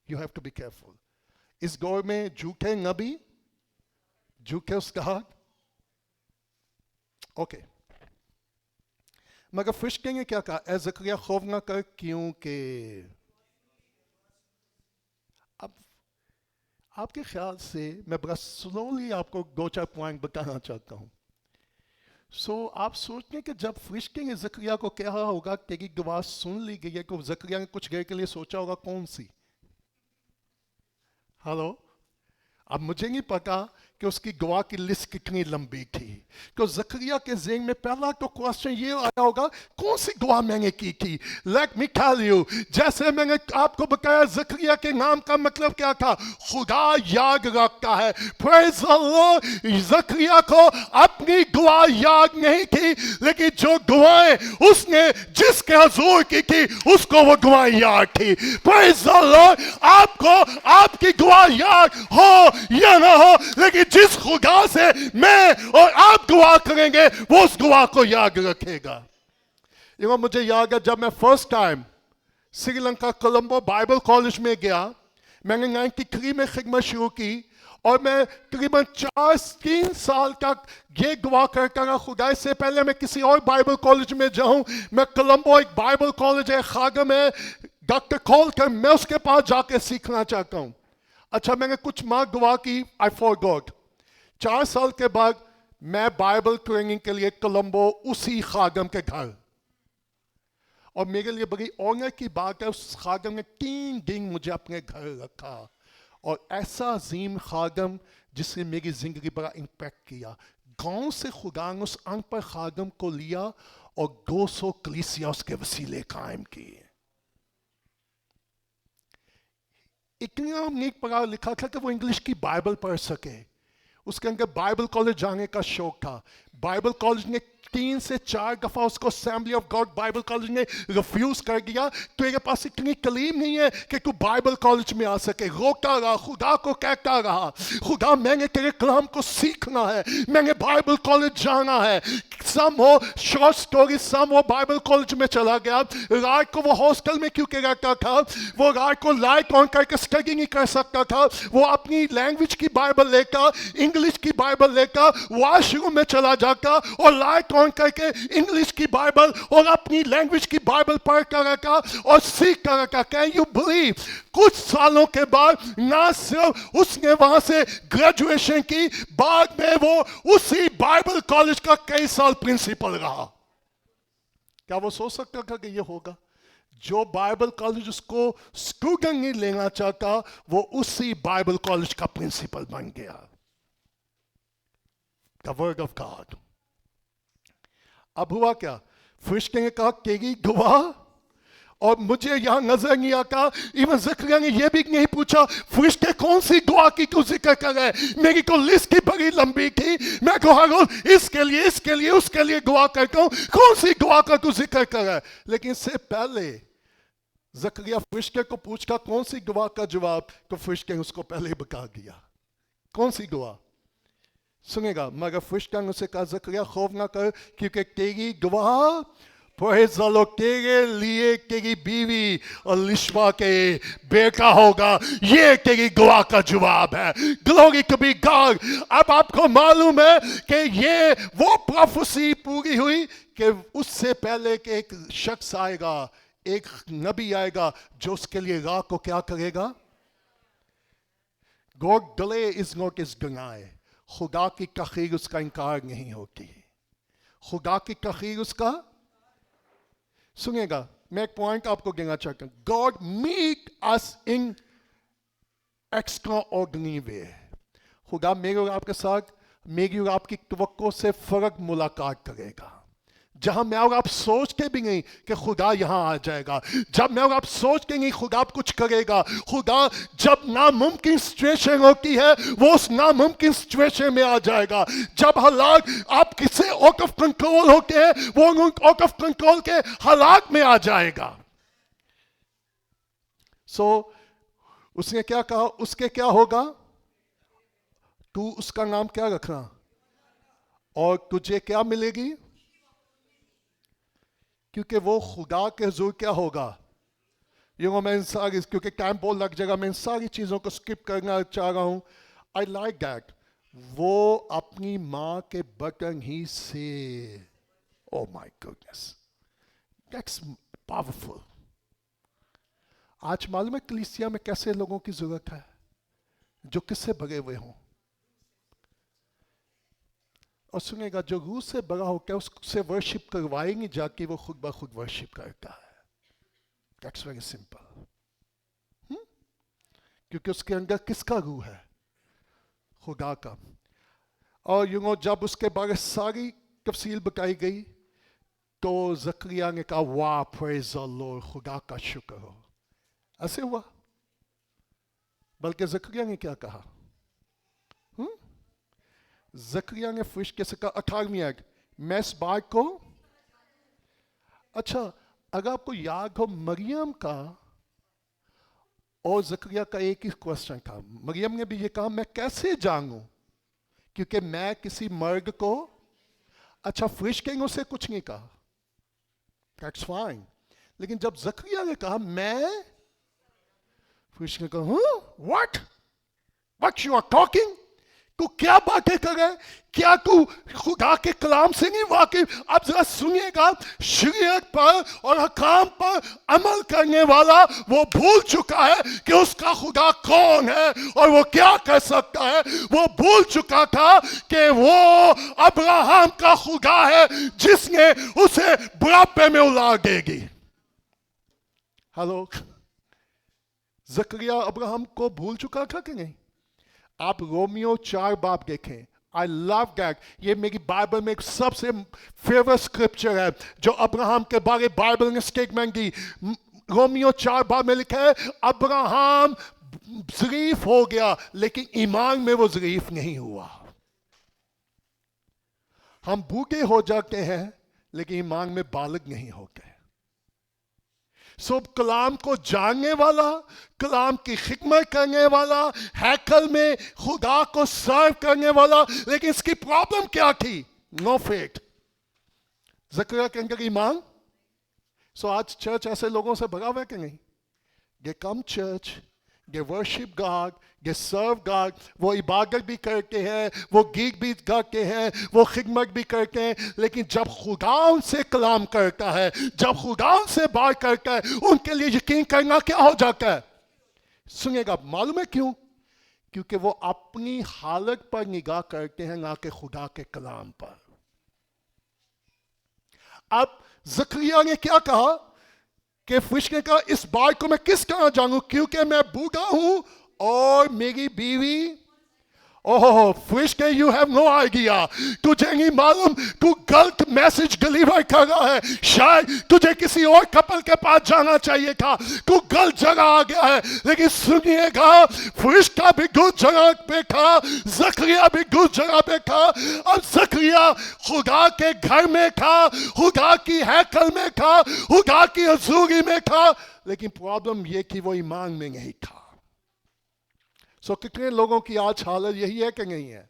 You have to be careful. इस दौर में झूठे नबी, झूठे उस्ताद. ओके. मगर फरिश्ते ने क्या कहा? ए ज़करिया खौफ ना कर, क्योंकि. अब आपके ख्याल से मैं बड़ा स्लोली आपको 2-4 पॉइंट बताना चाहता हूं. आप सोचते हैं कि जब फरिश्ते ने ज़करिया को कहा होगा तेरी दुआ सुन ली गई है, तो ज़करिया ने कुछ देर के लिए सोचा होगा कौन सी? हेलो. अब मुझे नहीं पता کہ اس کی گواہ کی لسٹ کتنی لمبی تھی. کہ زکریا کے ذہن میں پہلا تو کوسچن یہ آیا ہوگا کون سی گواہ میں نے کی تھی. لیٹ می ٹیل یو, جیسے میں نے آپ کو بتایا زکریا کے نام کا مطلب کیا تھا, خدا یاد رکھتا ہے. پریز اللہ, زکریا کو اپنی گواہ یاد نہیں تھی, لیکن جو گواہیں اس نے جس کے حضور کی تھی اس کو وہ گواہ یاد تھی. پریز اللہ, آپ کو آپ کی گواہ یاد ہو یا نہ ہو, لیکن جس خدا سے میں اور آپ دعا کریں گے وہ اس دعا کو یاد رکھے گا. مجھے یاد ہے جب میں first time Sri Lanka Colombo Bible college میں گیا, میں نے 93 میں خدمت شروع کی, اور میں تقریباً 3 سال تک یہ دعا کرتا رہا, خدا اس سے پہلے میں کسی اور بائبل کالج میں جاؤں, میں کولمبو ایک بائبل کالج ہے, خادم ہے ڈاکٹر کولکر, میں اس کے پاس جا کے سیکھنا چاہتا ہوں. اچھا, میں نے کچھ ماہ دعا کی, I forgot. 4 سال کے بعد میں بائبل ٹریننگ کے لیے کولمبو اسی خادم کے گھر, اور میرے لیے بڑی آنر کی بات ہے, اس خادم نے 3 دن مجھے اپنے گھر رکھا, اور ایسا عظیم خادم جس نے میری زندگی بڑا امپیکٹ کیا. گاؤں سے خدا نے اس ان پر خادم کو لیا اور 200 کلیسیا اس کے وسیلے قائم کی. اتنا نیک پڑھا لکھا تھا کہ وہ انگلش کی بائبل پڑھ سکے. اس کے اندر بائبل کالج جانے کا شوق تھا. بائبل کالج نے 3 سے 4 دفعہ اس کو assembly of God Bible college نے ریفیوز کر دیا. تیرے پاس اتنی تعلیم نہیں ہے کہ تو بائبل کالج میں آ سکے. روکتا رہا, خدا کو کہتا رہا, خدا میں نے تیرے کلام کو سیکھنا ہے, میں نے بائبل کالج جانا ہے. سم ہو شارٹ سٹوری, سم ہو بائبل کالج میں چلا گیا. رات کو وہ ہاسٹل میں کیوں کہ رہتا تھا, وہ رات کو لائٹ آن کر کے اسٹڈی نہیں کر سکتا تھا. وہ اپنی لینگویج کی بائبل لے کر, انگلش کی بائبل لے کر واش روم میں چلا جاتا اور لائٹ آن کر کے انگلش کی بائبل اور اپنی لینگویج کی بائبل پڑھ کر رکھا اور سیکھ کر رکھا. کین یو بلیو, کچھ سالوں کے بعد نہ صرف اس نے وہاں سے گریجویشن کی, بعد میں وہ اسی بائبل کالج کا کئی سال پرنسپل رہا. کیا وہ سوچ سکتا تھا کہ یہ ہوگا؟ جو بائبل کالج اس کو اسٹوڈنٹ نہیں لینا چاہتا, وہ اسی بائبل کالج کا پرنسپل بن گیا. The word of God. اب ہوا کیا, فرشتے نے کہا تیری گواہ, اور مجھے یہاں نظر نہیں آتا. ایون زکریا نے یہ بھی نہیں پوچھا فرشتے کون سی دعا کی تو ذکر کر رہے, میری تو لسٹ ہی بڑی لمبی تھی, میں تو ہر روز اس کے لیے اس کے لیے اس کے لیے دعا کرتا ہوں, کون سی دعا کا تو ذکر کر رہا ہے. لیکن اس سے پہلے زکریا فرشتے کو پوچھتا کون سی دعا کا جواب, تو فرشتے نے اس کو پہلے بتا دیا کون سی دعا. سنے گا, مگر فرشتہ نے اسے کہا زکریا خوف نہ کر, کیونکہ تیری گواہ پریز دی لارڈ, تیرے لیے تیری بیوی الشبا کے بیٹا ہوگا, یہ تیری گواہ کا جواب ہے. Glory to be God. اب آپ کو معلوم ہے کہ یہ وہ پروفیسی پوری ہوئی کہ اس سے پہلے کہ ایک شخص آئے گا, ایک نبی آئے گا جو اس کے لیے راہ کو کیا کرے گا. God delay is not his deny. خدا کی تخیر اس کا انکار نہیں ہوتی. خدا کی تخیر اس کا, سنیے گا میں ایک پوائنٹ آپ کو دینا چاہتا ہوں. God meet us in extraordinary way. خدا میرے اور آپ کے ساتھ, میری اور آپ کی توقع سے فرق ملاقات کرے گا. جہاں میں اور آپ سوچتے بھی نہیں کہ خدا یہاں آ جائے گا, جب میں اور آپ سوچتے نہیں خدا کچھ کرے گا. خدا جب ناممکن سچویشن ہوتی ہے وہ اس ناممکن سچویشن میں آ جائے گا. جب حالات آپ کسی آؤٹ آف کنٹرول ہوتے ہیں وہ آؤٹ آف کنٹرول کے حالات میں آ جائے گا. سو اس نے کیا کہا, اس کے کیا ہوگا, تو اس کا نام کیا رکھنا, اور تجھے کیا ملے گی, کیونکہ وہ خدا کے حضور کیا ہوگا. میں ساری, کیونکہ ٹائم بہت لگ جائے گا, میں ان ساری چیزوں کو سکپ کرنا چاہ رہا ہوں. I like that. وہ اپنی ماں کے بطن ہی سے, او مائی گوڈنس, دیٹس پاورفل. آج معلوم ہے کلیسیا میں کیسے لوگوں کی ضرورت ہے جو کس سے بھرے ہوئے ہوں. اور سنے گا جو روح سے بڑا ہو کے اس سے ورشپ کروائی نہیں جاتی, وہ خود بخود ورشپ کرتا ہے. That's very simple. کیونکہ اس کے اندر کس کا روح ہے, خدا کا. اور جب اس کے بارے ساری تفصیل بتائی گئی تو زکریا نے کہا واہ پریز دی لارڈ، خدا کا شکر ہو. ایسے ہوا. بلکہ زکریا نے کیا کہا؟ زکریا نے فرشتے سے کہا 18ویں آیت، میں اس بات کو، اچھا اگر آپ کو یاد ہو مریم کا اور زکریا کا ایک ہی کوسچن تھا. مریم نے بھی یہ کہا میں کیسے جانوں کیونکہ میں کسی مرد کو، اچھا فرشتے نے اسے کچھ نہیں کہا، دیٹس فائن. لیکن جب زکریا نے کہا میں، فرشتے نے کہا واٹ یو آر ٹاکنگ، تو کیا باتیں کر رہے، کیا تو خدا کے کلام سے نہیں واقف؟ اب ذرا سنیے گا، شریعت پر اور حکام پر عمل کرنے والا وہ بھول چکا ہے کہ اس کا خدا کون ہے اور وہ کیا کر سکتا ہے. وہ بھول چکا تھا کہ وہ ابراہم کا خدا ہے جس نے اسے بڑھاپے میں اولاد دے گی. ہلو، زکریا ابراہم کو بھول چکا تھا کہ نہیں؟ آپ رومیو 4 باب دیکھیں. I love that. یہ میری بائبل میں ایک سب سے فیورٹ اسکرپچر ہے جو ابراہم کے بارے بائبل نے اسٹیٹمنٹ دی. رومیو 4 باب میں لکھا ہے ابراہم ضعیف ہو گیا لیکن ایمان میں وہ ضعیف نہیں ہوا. ہم بوڑھے ہو جاتے ہیں لیکن ایمان میں بالغ نہیں ہوتے. سب کلام کو جاننے والا، کلام کی خدمت کرنے والا، ہیکل میں خدا کو سرو کرنے والا، لیکن اس کی پرابلم کیا تھی؟ نو فیتھ. زکریا کے اندر ایمان. سو آج چرچ ایسے لوگوں سے بھرا ہوا ہے کہ نہیں؟ دے کم چرچ، دے ورشپ گاڈ، دے سرو گاڈ. وہ عبادت بھی کرتے ہیں، وہ گیت بھی گاتے ہیں، وہ خدمت بھی کرتے ہیں، لیکن جب خدا ان سے کلام کرتا ہے، جب خدا ان سے بات کرتا ہے، ان کے لیے یقین کرنا کیا ہو جاتا ہے؟ سنیے گا، معلوم ہے کیوں؟ کیونکہ وہ اپنی حالت پر نگاہ کرتے ہیں نہ کہ خدا کے کلام پر. اب زکریا نے کیا کہا کہ فرشتے نے کہا اس بات کو میں کس طرح جانوں کیونکہ میں بوڑھا ہوں اور میری بیوی. اوہ فرشتے یو ہیو نو آئیڈیا، تجھے نہیں معلوم تو غلط میسج ڈلیور کر رہا ہے. شاید تجھے کسی اور کپل کے پاس جانا چاہیے تھا، تو غلط جگہ آ گیا ہے. لیکن سنیے گا، فرشتہ بھی غلط جگہ پہ تھا، زکریا بھی غلط جگہ پہ تھا. اب زکریا خدا کے گھر میں تھا، خدا کی ہیکل میں تھا، خدا کی حضوری میں تھا، لیکن پرابلم یہ کہ وہ ایمان میں نہیں تھا. سو کتنے لوگوں کی آج حالت یہی ہے کہ نہیں ہے؟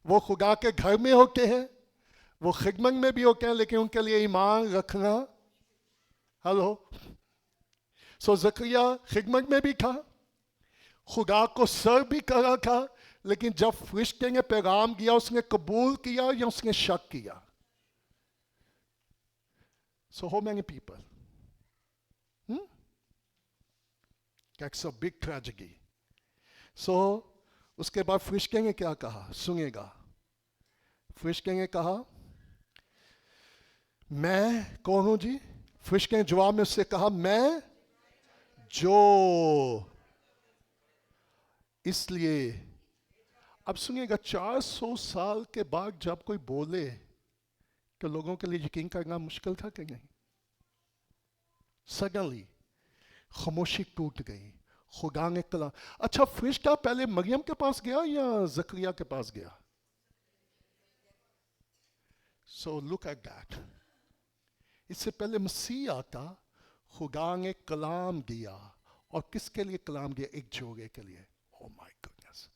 وہ خدا کے گھر میں ہوتے ہیں، وہ خدمت میں بھی ہوتے ہیں، لیکن ان کے لیے ایمان رکھنا. ہلو. سو زکریا خدمت میں بھی تھا، خدا کو سر بھی کرا تھا، لیکن جب فرشتے نے پیغام دیا اس نے قبول کیا یا اس نے شک کیا؟ سو how many people? That's a big tragedy. سو اس کے بعد فرشتے نے کیا کہا؟ سنیے گا. فرشتے نے کہا میں کون ہوں جی؟ فرشتے نے جواب میں اس سے کہا میں جو. اس لیے اب سنیے گا، 400 سال کے بعد جب کوئی بولے تو لوگوں کے لیے یقین کرنا مشکل تھا کہ نہیں؟ سڈنلی خاموشی ٹوٹ گئی. خدا نے کلام. اچھا فرشتہ پہلے مریم کے پاس گیا یا زکریا کے پاس گیا؟ سو لک ایٹ دیٹ. اس سے پہلے مسیح آتا، خدا نے کلام دیا. اور کس کے لیے کلام دیا؟ ایک جوڑے کے لیے. Oh my goodness.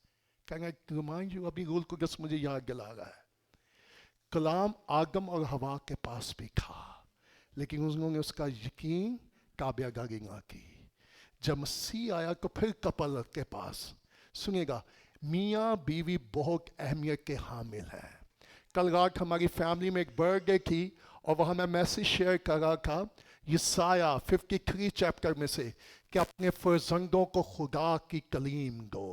Can I remind you? ابھی رول کو جس مجھے یاد دلا رہا ہے. کلام آدم اور ہوا کے پاس بھی تھا، لیکن انہوں نے اس کا یقین تابع داری نہ کی. جب مسیح آیا تو پھر کپل کے پاس. سنیے گا، میاں بیوی بہت اہمیت کے حامل ہیں. کل رات ہماری فیملی میں ایک برتھ ڈے تھی اور وہاں میں میسیج شیئر کر رہا تھا یسایہ 53 چیپٹر میں سے کہ اپنے فرزندوں کو خدا کی کلیم دو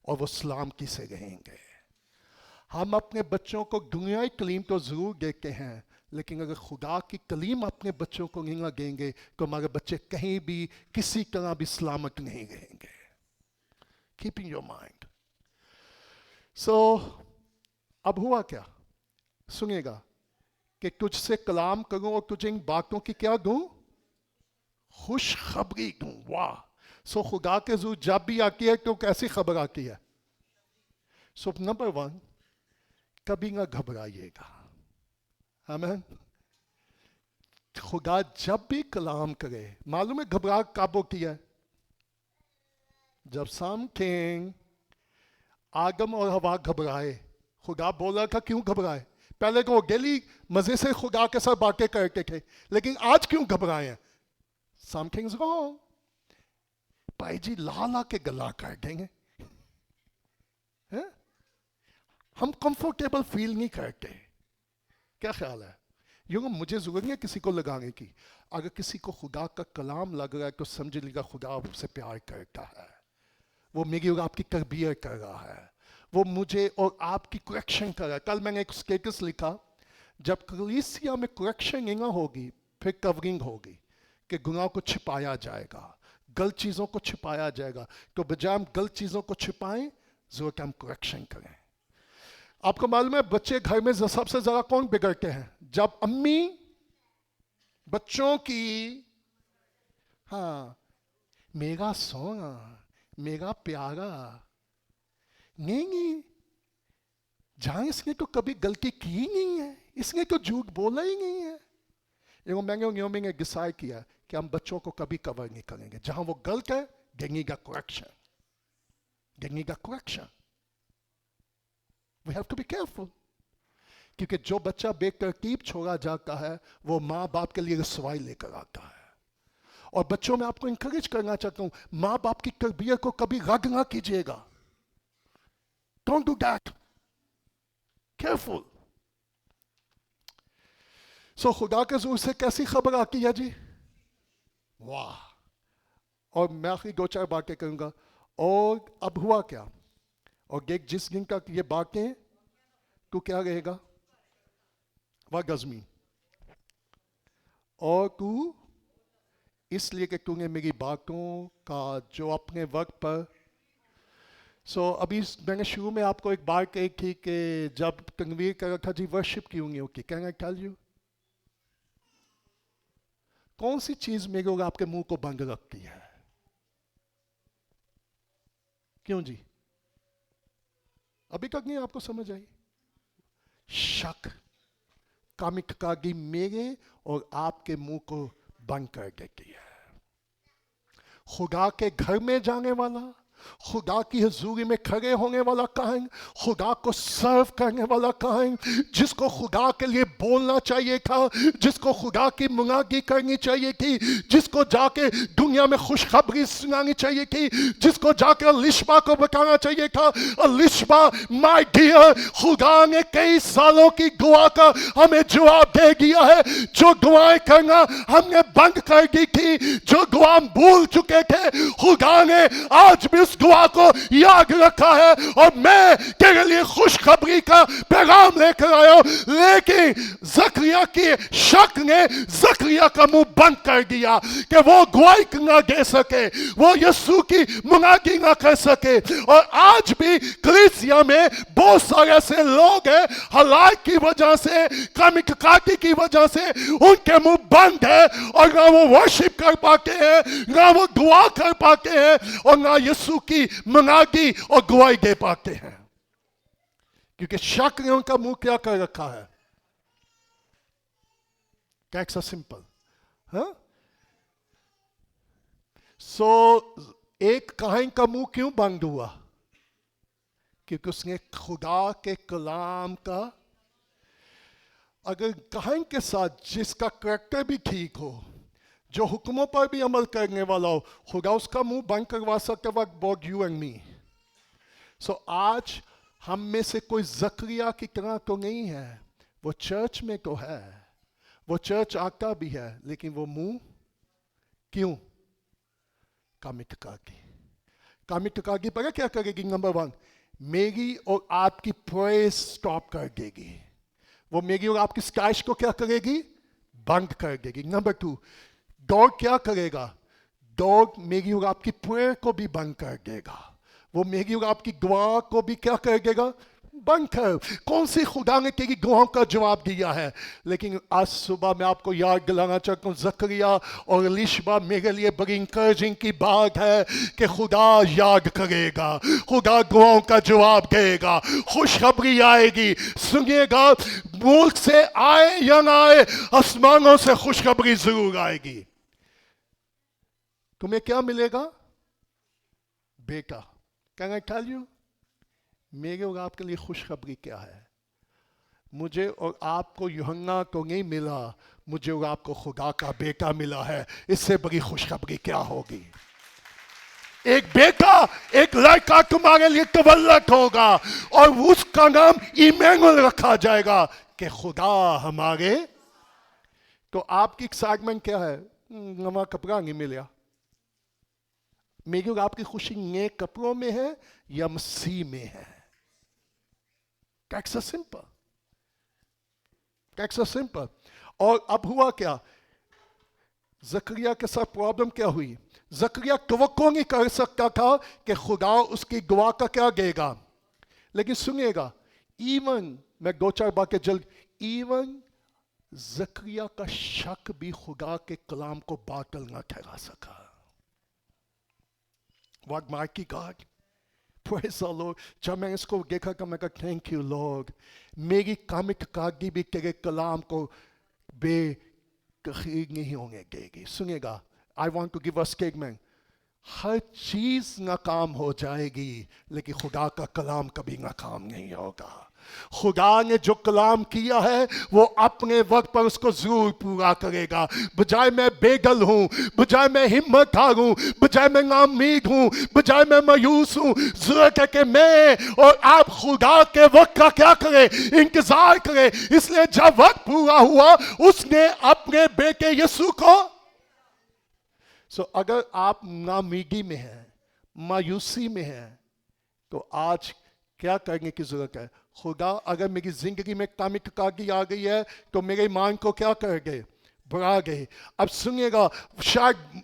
اور وہ سلامتی سے رہیں گے. ہم اپنے بچوں کو دنیائی کلیم تو ضرور دیتے ہیں، لیکن اگر خدا کی کلیم اپنے بچوں کو نہیں دیں گے تو ہمارے بچے کہیں بھی کسی طرح بھی سلامت نہیں رہیں گے. Keep in your mind. So अब हुआ क्या, सुनिएगा, कि तुझसे कलाम करूं और तुझे इन बातों की क्या दूं, खुशखबरी दूं। वाह। सो खुदा के जू जब भी आती है तो कैसी खबर आती है। सो नंबर 1, कभी ना घबराइएगा। आमीन। खुदा जब भी कलाम करे, मालूम है घबराहट कब होती है, जब समथिंग आदम और हवा घबराए। खुदा बोला था क्यों घबराए, पहले तो वो डेली मजे से खुदा के साथ बातें करते थे, लेकिन आज क्यों घबराए हैं, समथिंग्स रॉन्ग। भाई जी ला ला के गला कर देंगे, हैं? हम कंफर्टेबल फील नहीं करते। क्या ख्याल है, यूं मुझे जरूरत नहीं है किसी को लगाने की। अगर किसी को खुदा का कलाम लग रहा है तो समझ लीजिएगा खुदा आपसे प्यार करता है, वो मेरी और आपकी तरबियत कर रहा है, वो मुझे और आपकी करेक्शन कर रहा है। कल मैंने एक स्टेटस लिखा, जब कलीसिया में करेक्शन नहीं होगी फिर कवरिंग होगी, कि गुनाह को छिपाया जाएगा, गलत चीज़ों को छिपाया जाएगा। तो बजाय हम गलत चीज़ों को छिपाएं, जरूरत है हम करेक्शन करें। आपको मालूम है बच्चे घर में सबसे ज़्यादा कौन बिगड़ते हैं, जब अम्मी बच्चों की, हाँ मेरा सोना, मेरा प्यारा, नहीं जहां इसने तो कभी गलती की ही नहीं है, इसने तो झूठ बोला ही नहीं है। मैंने डिसाइड किया कि हम बच्चों को कभी कवर नहीं करेंगे, जहां वो गलत है देंगे करेक्शन, देंगे correction. We have to be careful, क्योंकि जो बच्चा बेतरतीब छोड़ा जाता है वो माँ बाप के लिए रसवाई लेकर आता है। और बच्चों में आपको इंकरेज करना चाहता हूं, माँ बाप की तरबियत को कभी रद्द ना कीजिएगा। Don't do that, careful. So खुदा के ज़ोर से कैसी खबर आती है जी, वाह। और मैं आखिरी 2-4 बातें करूंगा। और अब हुआ क्या, और देख जिस दिन तक ये बातें, तो क्या रहेगा, वह गजमी, और तू इसलिए कि तूने मेरी बातों का जो अपने वक्त पर। अभी मैंने शुरू में आपको एक बात कही थी कि जब तनवीर कर रहा था जी वर्शिप क्यों नहीं होती, कैन आई टेल यू, कौन सी चीज मेरे और आपके मुंह को बंद रखती है, क्यों जी, अभी तक नहीं आपको समझ आई। शक, कामिकतागी मेरे और आपके मुंह को बंद कर देती है। खुदा के घर में जाने वाला, खुदा की हजूरी में खड़े होने वाला कहें, खुदा को सर्व करने वाला कहें, जिसको खुदा के लिए बोलना चाहिए था, जिसको खुदा की मुनादी करनी चाहिए थी, जिसको जाके दुनिया में खुशखबरी सुनानी चाहिए थी, जिसको जाके अलिशबा को बताना चाहिए था, अलिशबा माय डियर, खुदा ने कई सालों की दुआ का हमें जवाब दे दिया है। जो दुआएं करना हमने बंद कर दी थी, जो दुआ हम भूल चुके थे, खुदा ने आज भी दुआ को याद रखा है, और मैं तेरे लिए खुशखबरी का पैगाम लेकर आया हूं। लेकिन जकरिया की शक ने जकरिया का मुंह बंद कर दिया कि वो गवाही ना दे सके, वो यीशु की मुनादी ना कर सके। और आज भी कलीसिया में बहुत सारे ऐसे लोग हैं, हालात की वजह से, कामिकतागी की वजह से उनके मुंह बंद है, और ना वो वर्शिप कर पाते हैं, ना वो दुआ कर पाते हैं, और ना यीशु की मुनादी और गवाही दे पाते हैं, क्योंकि शक ने उनका मुंह क्या कर रखा है। कैसा सिंपल, हाँ। एक काहिन का मुंह क्यों बंद हुआ, क्योंकि उसने खुदा के कलाम का, अगर काहिन के साथ जिसका करैक्टर भी ठीक हो, जो हुक्मों पर भी अमल करने वाला हो, खुदा उसका मुंह बंद करवा सकते वक्त अबाउट यू एंड मी। आज हम में से कोई जकरिया की तरह तो नहीं है, वो चर्च में तो है, वो चर्च आता भी है, लेकिन वो मुंह क्यों, कामिकतागी। कामिकतागी पता क्या करेगी, नंबर 1 मेरी और आपकी प्रेज स्टॉप कर देगी, वो मेरी और आपकी स्टाइश को क्या करेगी, बंद कर देगी। नंबर 2 डॉग क्या करेगा, डॉग मेरी और आपकी प्रेयर को भी बंद कर देगा, वो मेरी और आपकी दुआ को भी क्या कर देगा, बंद कर। कौन सी खुदा ने तेरी दुआओं का जवाब दिया है? लेकिन आज सुबह मैं आपको याद दिलाना चाहता हूँ, जकरिया और एलिशबा मेरे लिए बड़ी इंकरेजिंग की बात है कि खुदा याद करेगा, खुदा दुआओं का जवाब देगा, खुशखबरी आएगी। सुनिएगा, मुल्क से आए या ना आए, आसमानों से खुशखबरी जरूर आएगी। तुम्हें क्या मिलेगा? बेटा। कैन आई टेल यू, मेरे और आपके लिए खुशखबरी क्या है? मुझे और आपको यूहन्ना को नहीं मिला, मुझे और आपको खुदा का बेटा मिला है। इससे बड़ी खुशखबरी क्या होगी? एक बेटा, एक लड़का तुम्हारे लिए तवल्लुद होगा और उसका नाम इमैनुएल रखा जाएगा कि खुदा हमारे। तो आपकी एक्साइटमेंट क्या है? नवा कपड़ा नहीं मिला। मेरी और आपकी खुशी नए कपड़ों में है या मसीह में है? That's so simple. That's so simple. और अब हुआ क्या? जकरिया के साथ प्रॉब्लम क्या हुई? जकरिया तवक्को नहीं कर सकता था कि खुदा उसकी दुआ का क्या देगा। लेकिन सुनिएगा, इवन मैं दो चार बातें जल्द, इवन जकरिया का शक भी खुदा के कलाम को बातिल ना ठहरा सका। What mighty God. Praise the Lord. जब मैं इसको देखा कि मैं कहा थैंक यू लॉर्ड, मेरी कामिक कागदी भी तेरे कलाम को बेकहीर नहीं होने देगी। सुनिएगा, I want to give a statement, हर चीज नाकाम हो जाएगी लेकिन खुदा का कलाम कभी नाकाम नहीं होगा। खुदा ने जो कलाम किया है वो अपने वक्त पर उसको जरूर पूरा करेगा। बजाय मैं बेदल हूं, बजाय मैं हिम्मत हारूं, बजाय मैं नाउम्मीद हूं, बजाय मैं मायूस हूं, जरूरत है कि मैं और आप खुदा के वक्त का क्या करें? इंतजार करें। इसलिए जब वक्त पूरा हुआ उसने अपने बेटे यीशु को। अगर आप नाउम्मीदी में हैं, मायूसी में हैं, तो आज क्या करने की जरूरत है? खुदा अगर मेरी जिंदगी में कामिक कागी आ गई है तो मेरे ईमान को क्या कर गए? बढ़ा गए। अब सुनिएगा, शायद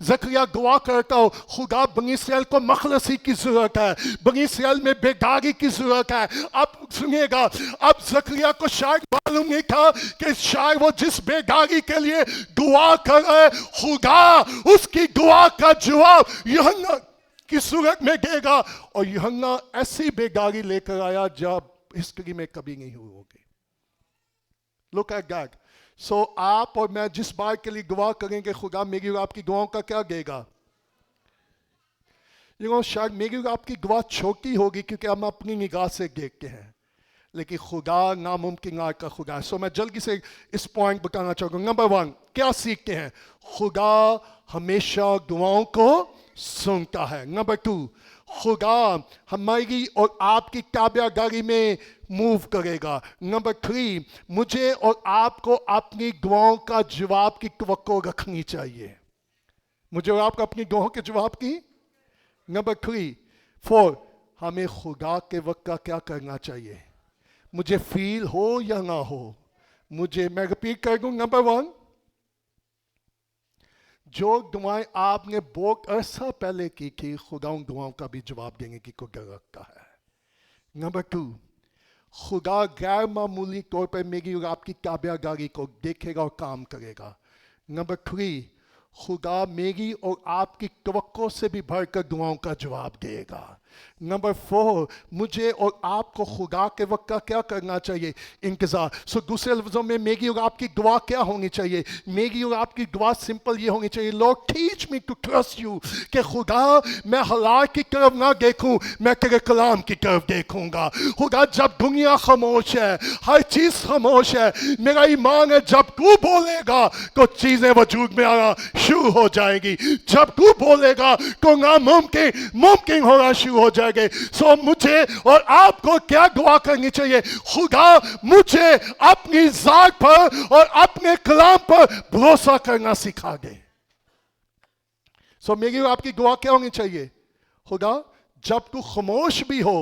जकरिया दुआ करता हो, खुदा बनी इसराइल को मखलसी की जरूरत है, बनी इसराइल में बेदागी की जरूरत है। अब सुनिएगा, अब जकरिया को शायद मालूम नहीं था कि शायद वो जिस बेदागी के लिए दुआ कर रहे, खुदा उसकी दुआ का जवाब यूहन्ना की सूरत में देगा। और यूहन्ना ऐसी बेदागी लेकर आया जब हिस्ट्री में कभी नहीं हुई होगी। Look at that. आप और मैं जिस बात के लिए दुआ करेंगे, खुदा मेरी और आपकी दुआओं का क्या देगा? शायद मेरी और आपकी दुआ छोटी होगी क्योंकि हम अपनी निगाह से देखते हैं, लेकिन खुदा नामुमकिन का खुदा है। मैं जल्दी से इस पॉइंट बताना चाहूंगा। नंबर 1 क्या सीखते हैं? खुदा हमेशा दुआओं को सुनता है। नंबर 2, खुदा हमारी और आपकी ताबेदारी में मूव करेगा। नंबर 3, मुझे और आपको अपनी दुआओं का जवाब की तवक्को रखनी चाहिए। मुझे और आपको अपनी दुआओं के जवाब की। नंबर 3, 4, हमें खुदा के वक्त का क्या करना चाहिए? मुझे फील हो या ना हो, मैं रिपीट कर दूं। नंबर 1, जो दुआएं आपने बहुत अरसा पहले की थी, खुदा उन दुआओं का भी जवाब देने की कुदरत रखता है। नंबर 2, खुदा गैर मामूली तौर पर मेरी और आपकी ताबेदारी को देखेगा और काम करेगा। नंबर 3, खुदा मेरी और आपकी तवक्को से भी भरकर दुआओं का जवाब देगा। नंबर 4, मुझे और आपको खुदा के वक्त का क्या करना चाहिए? इंतजार। दूसरे लफ्जों में मेरी और आपकी दुआ क्या होनी चाहिए? मेरी और आपकी दुआ सिंपल ये होनी चाहिए, Lord teach me to trust you, कि खुदा मैं हालात की तरफ ना देखूं, मैं तेरे कलाम की तरफ देखूंगा। खुदा जब दुनिया खामोश है, हर चीज खामोश है, मेरा ईमान है जब तू बोलेगा तो चीजें वजूद में आना शुरू हो जाएगी। जब तू बोलेगा तो नामुमकिन मुमकिन होना शुरू हो जाएंगे। मुझे और आपको क्या दुआ करनी चाहिए? खुदा मुझे अपनी जात पर और अपने कलाम पर भरोसा करना सिखा दे। मेरी और आपकी दुआ क्या होनी चाहिए? खुदा जब तू खामोश भी हो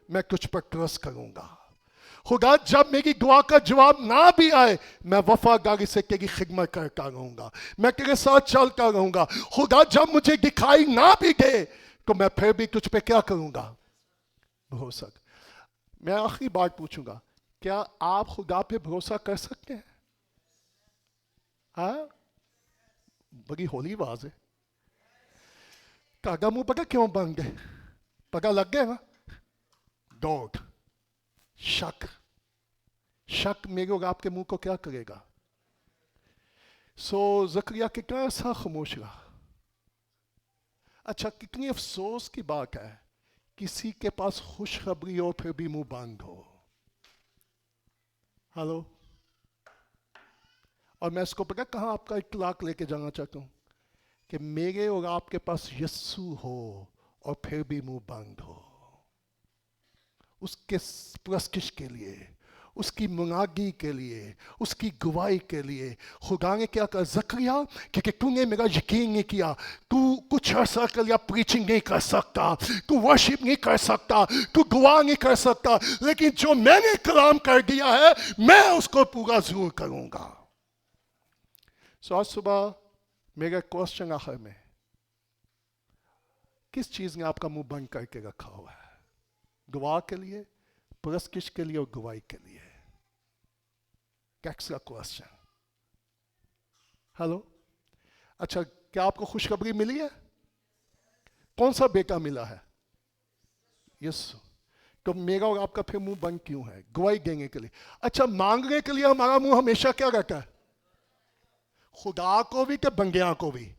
मैं तुझ पर ट्रस्ट करूंगा। खुदा जब मेरी दुआ का जवाब ना भी आए मैं वफादारी से तेरी खिदमत करता रहूंगा, मैं तेरे साथ चलता रहूंगा। खुदा जब मुझे दिखाई ना भी दे तो मैं फिर भी तुझ पे क्या करूंगा? भरोसा। میں آخری بات پوچھوں گا, کیا آپ خدا پہ بھروسہ کر سکتے ہیں؟ ہاں, بڑی ہولی آواز ہے. کاغا منہ پتا کیوں بن گئے؟ پتا لگ گیا نا. ڈاؤٹ, شک. شک میرے اور آپ کے منہ کو کیا کرے گا؟ سو زکریا کتنا عرصہ خاموش رہا. اچھا, کتنی افسوس کی بات ہے کسی کے پاس خوشخبری ہو پھر بھی منہ بند ہو. ہلو. اور میں اس کو پتا کہاں آپ کا اطلاق لے کے جانا چاہتا ہوں, کہ میرے اور آپ کے پاس یسوع ہو اور پھر بھی منہ بند ہو. اس کے پرستش کے لیے, اس کی منادی کے لیے, اس کی گواہی کے لیے خدا نے کیا کہا, زکریا کہ تو نے میرا یقین نہیں کیا, تو کچھ عرصہ کے لیے پریچنگ نہیں کر سکتا, تو ورشپ نہیں کر سکتا, تو گواہ نہیں کر سکتا, لیکن جو میں نے کلام کر دیا ہے میں اس کو پورا ضرور کروں گا. سو آج صبح میرا کوشچن آخر میں, کس چیز نے آپ کا منہ بند کر کے رکھا ہوا ہے؟ گواہ کے لیے, پرستش کے لیے اور گواہی کے لیے. کیکس کا کوشچن. ہلو. اچھا, کیا آپ کو خوشخبری ملی ہے؟ کون سا بیٹا ملا ہے؟ یسوع. تو میرا اور آپ کا پھر منہ بند کیوں ہے گواہی دینے کے لیے؟ اچھا, مانگنے کے لیے ہمارا منہ ہمیشہ کیا رہتا ہے؟ خدا کو بھی کہ بندیاں کو بھی,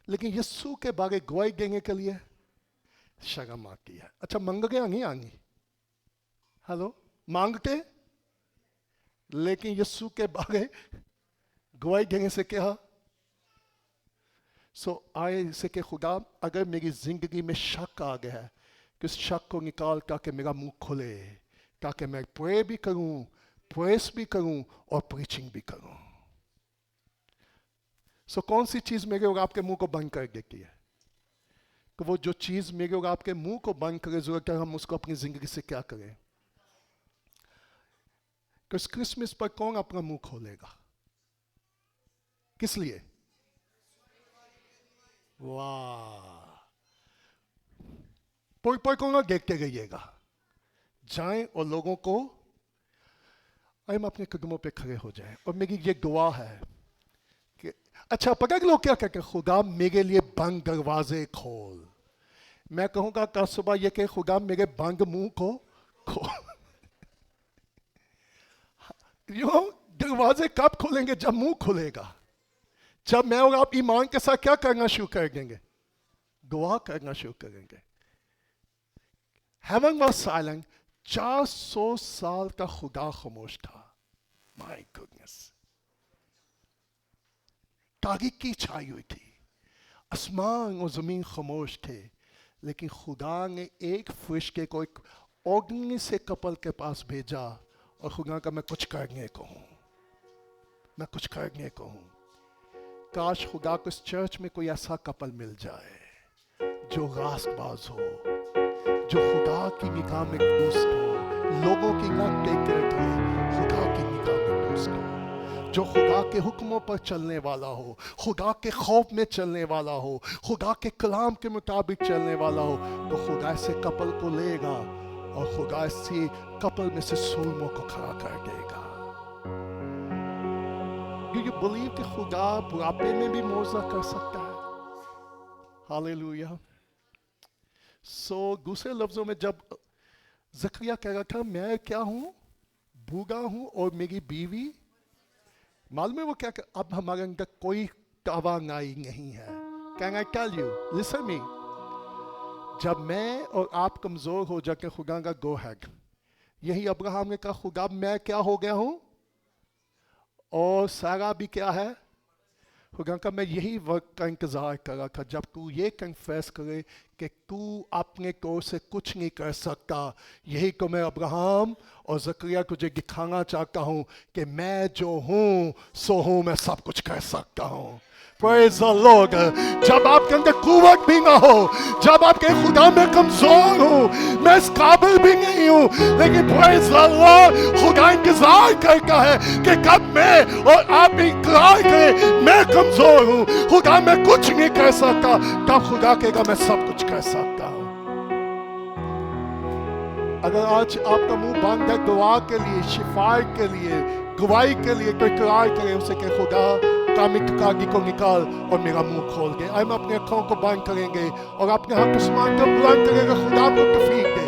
لیکن یسوع کے بارے گواہی دینے کے لیے شرم آتی ہے. اچھا, منگے نہیں آنی. ہلو. مانگتے لیکن یسوع کے بارے گواہی دینے سے کیا؟ سو آئے سے کہ خدا اگر میری زندگی میں شک آ گیا ہے, کہ اس شک کو نکال تاکہ میرا منہ کھلے, تاکہ میں پرے بھی کروں, پریس بھی کروں اور پریچنگ بھی کروں. سو کون سی چیز میرے اور آپ کے منہ کو بند کر دیتی ہے؟ کہ وہ جو چیز میرے اور آپ کے منہ کو بند کرے, ضرورت ہے ہم اس کو اپنی زندگی سے کیا کریں؟ کہ اس کرسمس پر کون اپنا منہ کھولے گا؟ کس لیے؟ واہ. پر کون دیکھتے رہیے گا. جائیں اور لوگوں کو, ہم اپنے قدموں پہ کھڑے ہو جائیں. اور میری یہ دعا ہے کہ اچھا پتہ لوگ کیا کہتے ہیں, خدا میرے لیے بند دروازے کھول. میں کہوں گا کل صبح یہ کہ خدا میرے بند منہ کو کھول. دروازے کب کھولیں گے؟ جب منہ کھلے گا. جب میں اور آپ ایمان کے ساتھ کیا کرنا شروع کر دیں گے؟ گواہ کرنا شروع کریں گے. Heaven was silent. 400 سال کا خدا خاموش تھا. My goodness. تاریکی چھائی ہوئی تھی, آسمان اور زمین خاموش تھے, لیکن خدا نے ایک فرشتے کو ایک آرڈنری سے کپل کے پاس بھیجا اور خدا کا میں کچھ کرنے کو ہوں, میں کچھ کرنے کو ہوں. کاش خدا کو اس چرچ میں کوئی ایسا کپل مل جائے جو راست باز ہو, جو خدا کی نگاہ میں دوست ہو, لوگوں کی نہ ٹیک کیئر کرے, خدا کی نگاہ میں دوست ہو, جو خدا کے حکموں پر چلنے والا ہو, خدا کے خوف میں چلنے والا ہو, خدا کے کلام کے مطابق چلنے والا ہو. تو خدا ایسے کپل کو لے گا اور خدا ایسے کپل میں سے سورموں کو کھڑا کر دے گا. Do you believe کہ خدا بڑھاپے میں بھی معجزہ کر سکتا ہے؟ ہاللیلویہ. سو دوسرے لفظوں میں جب زکریا کہہ رہا تھا میں کیا ہوں, بوڑھا ہوں اور میری بیوی, معلوم ہے وہ کیا کہ اب ہمارے اندر کوئی توانائی نہیں ہے. Can I tell you? Listen me. جب میں اور آپ کمزور ہو جا کے خدا کا گو ہیڈ, یہی ابراہم نے کہا خدا میں کیا ہو گیا ہوں, اور سارا بھی کیا ہے. خدا کا میں یہی وقت کا انتظار کر رہا تھا جب تو یہ کنفیس کرے کہ تو اپنے طور سے کچھ نہیں کر سکتا. یہی کو میں ابراہم اور زکریا تجھے دکھانا چاہتا ہوں کہ میں جو ہوں سو ہوں, میں سب کچھ کر سکتا ہوں. Praise the Lord. جب آپ کے اندر قوت بھی نہ ہو, جب آپ کے خدا میں کمزور ہوں, میں اس قابل بھی نہیں ہوں, لیکن praise the Lord, خدا انتظار کرتا ہے کہ کب میں اور آپ اقرار کریں میں کمزور ہوں, خدا میں کچھ نہیں کر سکتا, تب خدا کہے گا میں سب کچھ کر سکتا ہوں. اگر آج آپ کا منہ بند ہے دعا کے لیے، شفا کے لیے، گواہی کے لیے، تو اقرار کریں اسے کہ خدا کامی ٹکاگی کو نکال اور میرا منہ کھول دے. ہم اپنی آنکھوں کو بند کریں گے اور اپنے ہاتھ آسمان کو بلند کریں گے. خدا کو توفیق دے.